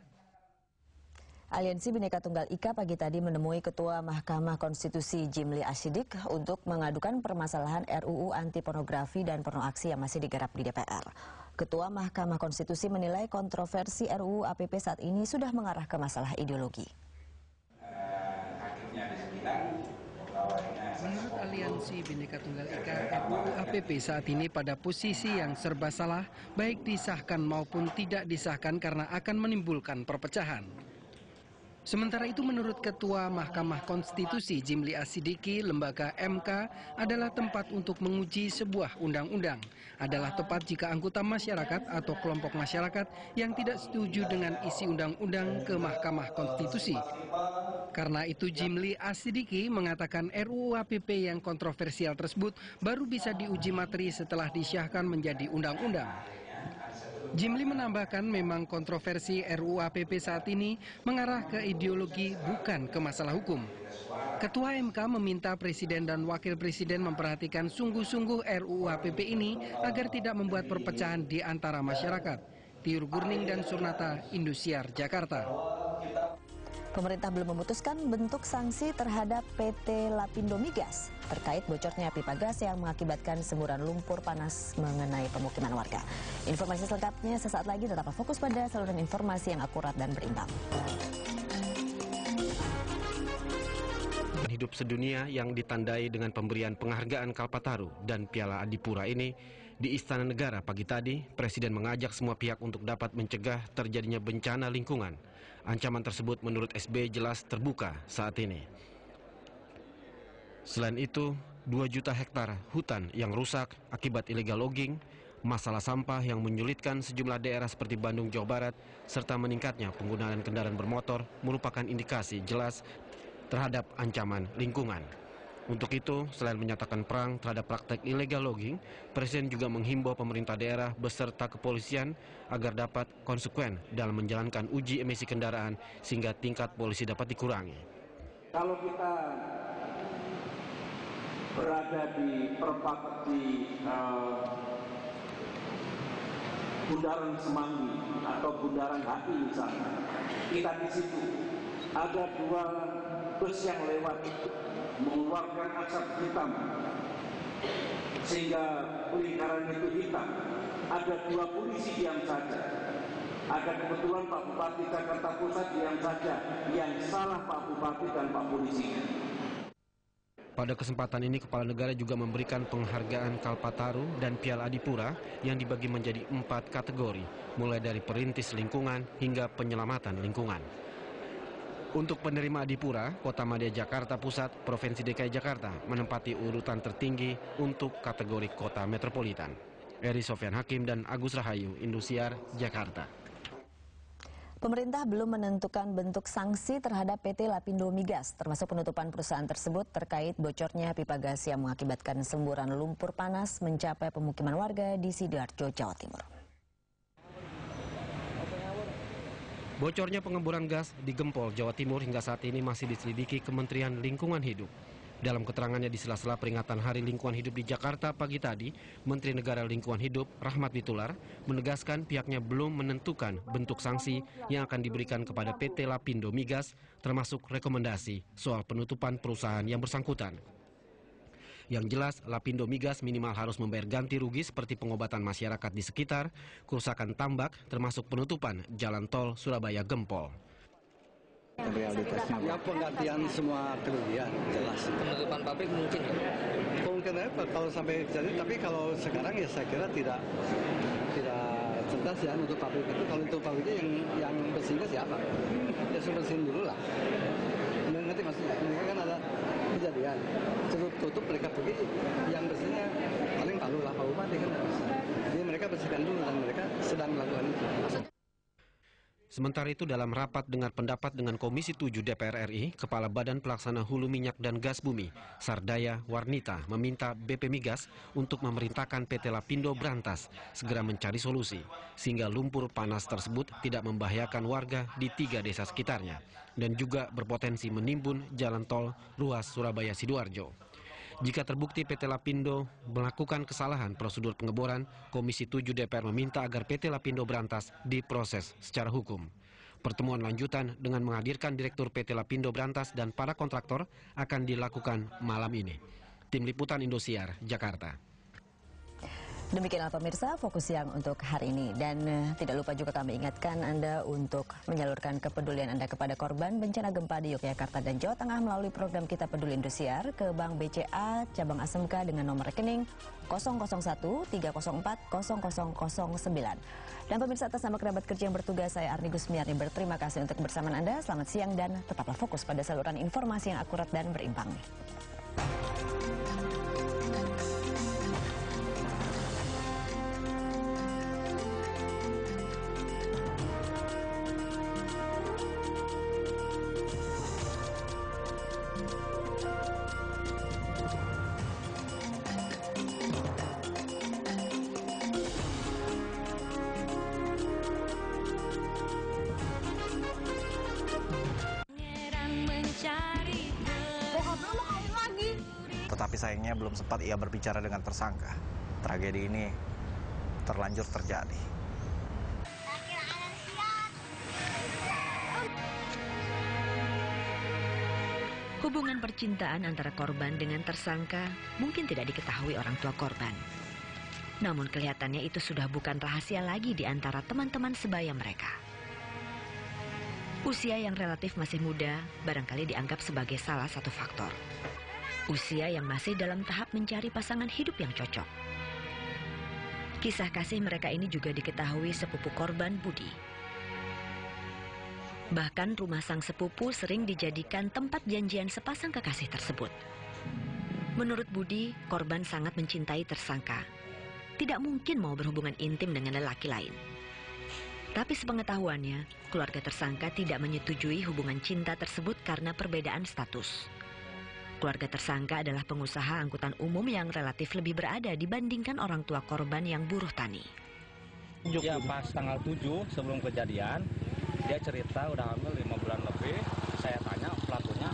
Aliansi Bhinneka Tunggal Ika pagi tadi menemui Ketua Mahkamah Konstitusi Jimli Asyidik untuk mengadukan permasalahan RUU anti pornografi dan porno aksi yang masih digarap di DPR. Ketua Mahkamah Konstitusi menilai kontroversi RUU APP saat ini sudah mengarah ke masalah ideologi. Menurut Aliansi Bhinneka Tunggal Ika, RUU APP saat ini pada posisi yang serba salah, baik disahkan maupun tidak disahkan karena akan menimbulkan perpecahan. Sementara itu menurut Ketua Mahkamah Konstitusi Jimli Asidiki, lembaga MK adalah tempat untuk menguji sebuah undang-undang. Adalah tepat jika anggota masyarakat atau kelompok masyarakat yang tidak setuju dengan isi undang-undang ke Mahkamah Konstitusi. Karena itu Jimli Asidiki mengatakan RUU APP yang kontroversial tersebut baru bisa diuji materi setelah disyahkan menjadi undang-undang. Jimli menambahkan memang kontroversi RUU APP saat ini mengarah ke ideologi bukan ke masalah hukum. Ketua MK meminta Presiden dan Wakil Presiden memperhatikan sungguh-sungguh RUU APP ini agar tidak membuat perpecahan di antara masyarakat. Tiur Gurning dan Surnata, Indosiar, Jakarta. Pemerintah belum memutuskan bentuk sanksi terhadap PT Lapindo Migas terkait bocornya pipa gas yang mengakibatkan semburan lumpur panas mengenai pemukiman warga. Informasi selengkapnya sesaat lagi, tetap fokus pada saluran informasi yang akurat dan berimbang. Hidup sedunia yang ditandai dengan pemberian penghargaan Kalpataru dan Piala Adipura ini di Istana Negara pagi tadi, Presiden mengajak semua pihak untuk dapat mencegah terjadinya bencana lingkungan. Ancaman tersebut menurut SBY jelas terbuka saat ini. Selain itu, 2 juta hektar hutan yang rusak akibat illegal logging, masalah sampah yang menyulitkan sejumlah daerah seperti Bandung, Jawa Barat, serta meningkatnya penggunaan kendaraan bermotor merupakan indikasi jelas terhadap ancaman lingkungan. Untuk itu, selain menyatakan perang terhadap praktek illegal logging, Presiden juga menghimbau pemerintah daerah beserta kepolisian agar dapat konsekuen dalam menjalankan uji emisi kendaraan sehingga tingkat polusi dapat dikurangi. Kalau kita berada di bundaran Semanggi atau bundaran HI misalnya, kita di situ ada 2 bus yang lewat mengeluarkan asap hitam sehingga lingkaran itu hitam. Ada 2 polisi diam saja. Ada kebetulan Pak Bupati Jakarta Pusat diam saja. Yang salah Pak Bupati dan Pak Polisi. Pada kesempatan ini, Kepala Negara juga memberikan penghargaan Kalpataru dan Piala Adipura yang dibagi menjadi 4 kategori, mulai dari perintis lingkungan hingga penyelamatan lingkungan. Untuk penerima Adipura, Kota Madya Jakarta Pusat, Provinsi DKI Jakarta menempati urutan tertinggi untuk kategori kota metropolitan. Eri Sofyan Hakim dan Agus Rahayu, Indosiar, Jakarta. Pemerintah belum menentukan bentuk sanksi terhadap PT Lapindo Migas, termasuk penutupan perusahaan tersebut terkait bocornya pipa gas yang mengakibatkan semburan lumpur panas mencapai pemukiman warga di Sidoarjo, Jawa Timur. Bocornya pengemburan gas di Gempol, Jawa Timur hingga saat ini masih diselidiki Kementerian Lingkungan Hidup. Dalam keterangannya di sela-sela peringatan Hari Lingkungan Hidup di Jakarta pagi tadi, Menteri Negara Lingkungan Hidup Rahmat Witoelar menegaskan pihaknya belum menentukan bentuk sanksi yang akan diberikan kepada PT Lapindo Migas, termasuk rekomendasi soal penutupan perusahaan yang bersangkutan. Yang jelas, Lapindo Migas minimal harus membayar ganti rugi seperti pengobatan masyarakat di sekitar, kerusakan tambak, termasuk penutupan jalan tol Surabaya-Gempol. Realitasnya ya penggantian semua kerugian jelas. Penutupan pabrik mungkin ya? Mungkin apa kalau sampai jadi, tapi kalau sekarang ya saya kira tidak cerdas ya untuk pabrik itu. Kalau untuk pabriknya yang bersihnya siapa? Ya suruh bersihin dulu lah. Nanti maksudnya mereka kan ada kejadian tutup mereka pergi, yang bersihnya paling Palu lah, Pak Bupati kan. Jadi mereka bersihkan dulu dan mereka sedang melakukan itu. Sementara itu dalam rapat dengar pendapat dengan Komisi 7 DPR RI, Kepala Badan Pelaksana Hulu Minyak dan Gas Bumi, Sardaya Warnita, meminta BP Migas untuk memerintahkan PT Lapindo berantas segera mencari solusi, sehingga lumpur panas tersebut tidak membahayakan warga di 3 desa sekitarnya, dan juga berpotensi menimbun jalan tol ruas Surabaya-Sidoarjo. Jika terbukti PT Lapindo melakukan kesalahan prosedur pengeboran, Komisi 7 DPR meminta agar PT Lapindo berantas diproses secara hukum. Pertemuan lanjutan dengan menghadirkan Direktur PT Lapindo berantas dan para kontraktor akan dilakukan malam ini. Tim Liputan Indosiar, Jakarta. Demikianlah pemirsa Fokus Siang untuk hari ini, dan tidak lupa juga kami ingatkan Anda untuk menyalurkan kepedulian Anda kepada korban bencana gempa di Yogyakarta dan Jawa Tengah melalui program Kita Peduli Indosiar ke Bank BCA Cabang ASMK dengan nomor rekening 001 304 0009. Dan pemirsa, atas nama kerabat kerja yang bertugas, saya Arni Gusmiarni berterima kasih untuk kebersamaan Anda. Selamat siang dan tetaplah fokus pada saluran informasi yang akurat dan berimbang. Tetapi sayangnya belum sempat ia berbicara dengan tersangka. Tragedi ini terlanjur terjadi. Hubungan percintaan antara korban dengan tersangka mungkin tidak diketahui orang tua korban. Namun kelihatannya itu sudah bukan rahasia lagi di antara teman-teman sebaya mereka. Usia yang relatif masih muda barangkali dianggap sebagai salah satu faktor. Usia yang masih dalam tahap mencari pasangan hidup yang cocok. Kisah kasih mereka ini juga diketahui sepupu korban Budi. Bahkan rumah sang sepupu sering dijadikan tempat janjian sepasang kekasih tersebut. Menurut Budi, korban sangat mencintai tersangka. Tidak mungkin mau berhubungan intim dengan lelaki lain. Tapi sepengetahuannya, keluarga tersangka tidak menyetujui hubungan cinta tersebut karena perbedaan status. Keluarga tersangka adalah pengusaha angkutan umum yang relatif lebih berada dibandingkan orang tua korban yang buruh tani. Ya, pas tanggal 7 sebelum kejadian, dia cerita udah hamil 5 bulan lebih. Saya tanya pelakunya,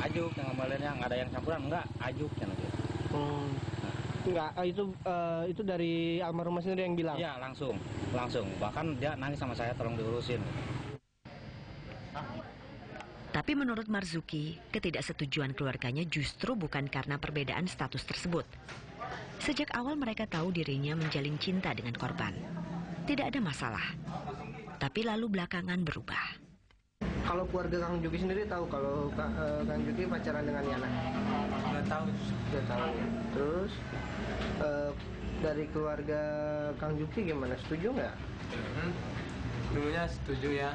Ajuk yang ngamalinnya, nggak ada yang campuran, enggak, Ajuk yang gitu. Enggak, itu dari almarhumah sendiri yang bilang? Iya, langsung. Bahkan dia nangis sama saya, tolong diurusin. Tapi menurut Marzuki, ketidaksetujuan keluarganya justru bukan karena perbedaan status tersebut. Sejak awal mereka tahu dirinya menjalin cinta dengan korban. Tidak ada masalah. Tapi lalu belakangan berubah. Kalau keluarga Kang Juki sendiri tahu kalau Kang Juki pacaran dengan Yana? Nggak tahu. Terus dari keluarga Kang Juki gimana? Setuju nggak? Dulunya setuju ya.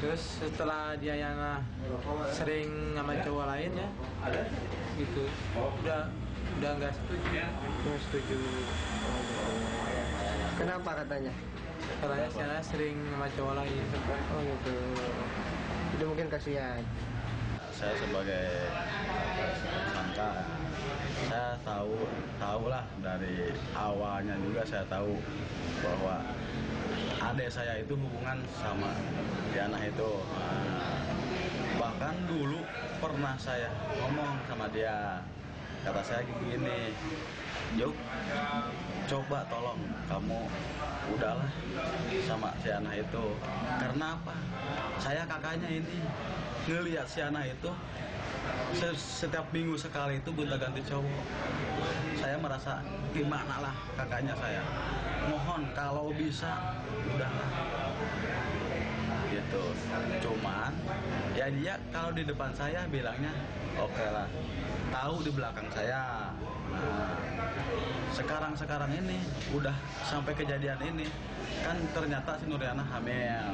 Terus setelah dia Yana sering sama cowok lain ya, gitu. Udah nggak setuju. Nggak setuju. Kenapa katanya? Katanya Yana sering sama cowok lain. Oh gitu. Itu mungkin kasihan. Saya sebagai tersangka, saya tahulah dari awalnya juga saya tahu bahwa adik saya itu hubungan sama Diana itu Bahkan dulu pernah saya ngomong sama dia, kata saya gini, Juk, coba tolong kamu udahlah sama si Ana itu. Karena apa? Saya kakaknya ini ngelihat si Ana itu setiap minggu sekali itu gonta-ganti cowok. Saya merasa gimana lah kakaknya saya. Mohon kalau bisa udahlah. Gitu. Cuman ya dia kalau di depan saya bilangnya oke lah. Tahu di belakang saya. Nah, sekarang ini udah sampai kejadian ini kan ternyata si Nuriana hamil.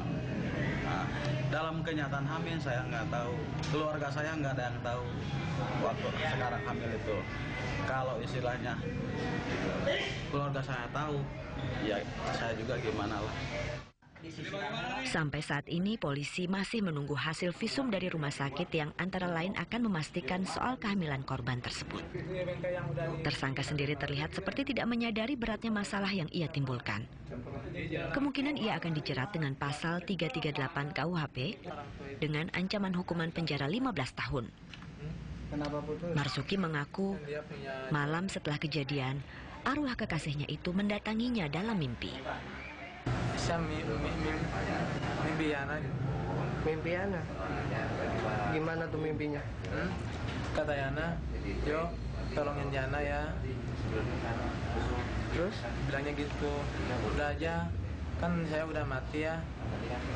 Nah, dalam kenyataan hamil saya nggak tahu, keluarga saya nggak ada yang tahu waktu sekarang hamil itu. Kalau istilahnya keluarga saya tahu, ya saya juga gimana lah. Sampai saat ini polisi masih menunggu hasil visum dari rumah sakit yang antara lain akan memastikan soal kehamilan korban tersebut. Tersangka sendiri terlihat seperti tidak menyadari beratnya masalah yang ia timbulkan. Kemungkinan ia akan dijerat dengan pasal 338 KUHP dengan ancaman hukuman penjara 15 tahun. Marzuki mengaku malam setelah kejadian, arwah kekasihnya itu mendatanginya dalam mimpi. Saya mimpi Yana. Mimpi Yana? Gimana tuh mimpinya? Kata Yana, yo tolongin Yana ya. Terus? Bilangnya gitu, udah aja, kan saya udah mati ya.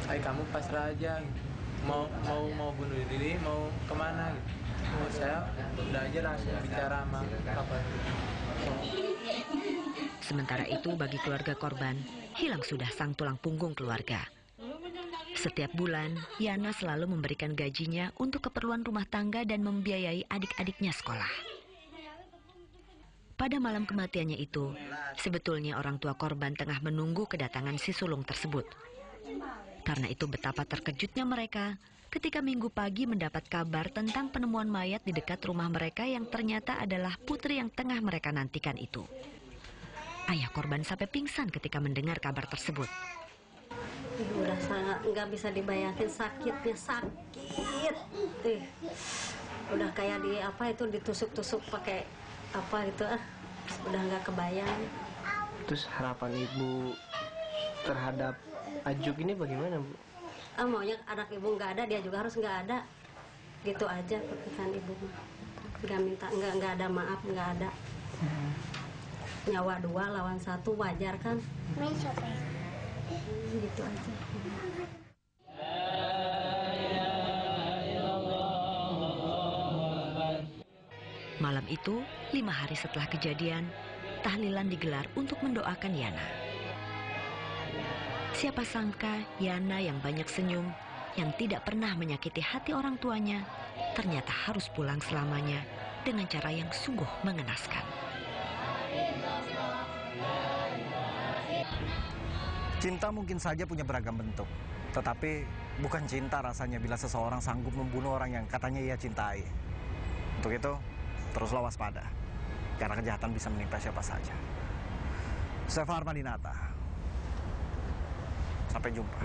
Ayo kamu pasrah aja. Mau bunuh diri, mau kemana gitu. Saya udah aja langsung bicara sama papa. Sementara itu bagi keluarga korban, hilang sudah sang tulang punggung keluarga. Setiap bulan, Yana selalu memberikan gajinya untuk keperluan rumah tangga dan membiayai adik-adiknya sekolah. Pada malam kematiannya itu, sebetulnya orang tua korban tengah menunggu kedatangan si sulung tersebut. Karena itu betapa terkejutnya mereka ketika Minggu pagi mendapat kabar tentang penemuan mayat di dekat rumah mereka yang ternyata adalah putri yang tengah mereka nantikan itu. Ayah korban sampai pingsan ketika mendengar kabar tersebut. Udah sangat nggak bisa dibayangin sakitnya, sakit. Udah kayak ditusuk-tusuk pakai apa itu, udah nggak kebayang. Terus harapan ibu terhadap Ajuk ini bagaimana, Bu? Maunya anak ibu nggak ada, dia juga harus nggak ada. Gitu aja perpisahan ibu. Nggak ada maaf, nggak ada. Nyawa 2 lawan 1 wajar kan? Gitu aja. Malam itu, 5 hari setelah kejadian, tahlilan digelar untuk mendoakan Yana. Siapa sangka Yana yang banyak senyum, yang tidak pernah menyakiti hati orang tuanya, ternyata harus pulang selamanya dengan cara yang sungguh mengenaskan. Cinta mungkin saja punya beragam bentuk, tetapi bukan cinta rasanya bila seseorang sanggup membunuh orang yang katanya ia cintai. Untuk itu, teruslah waspada, karena kejahatan bisa menimpa siapa saja. Saya Fahar Madinata. Sampai jumpa.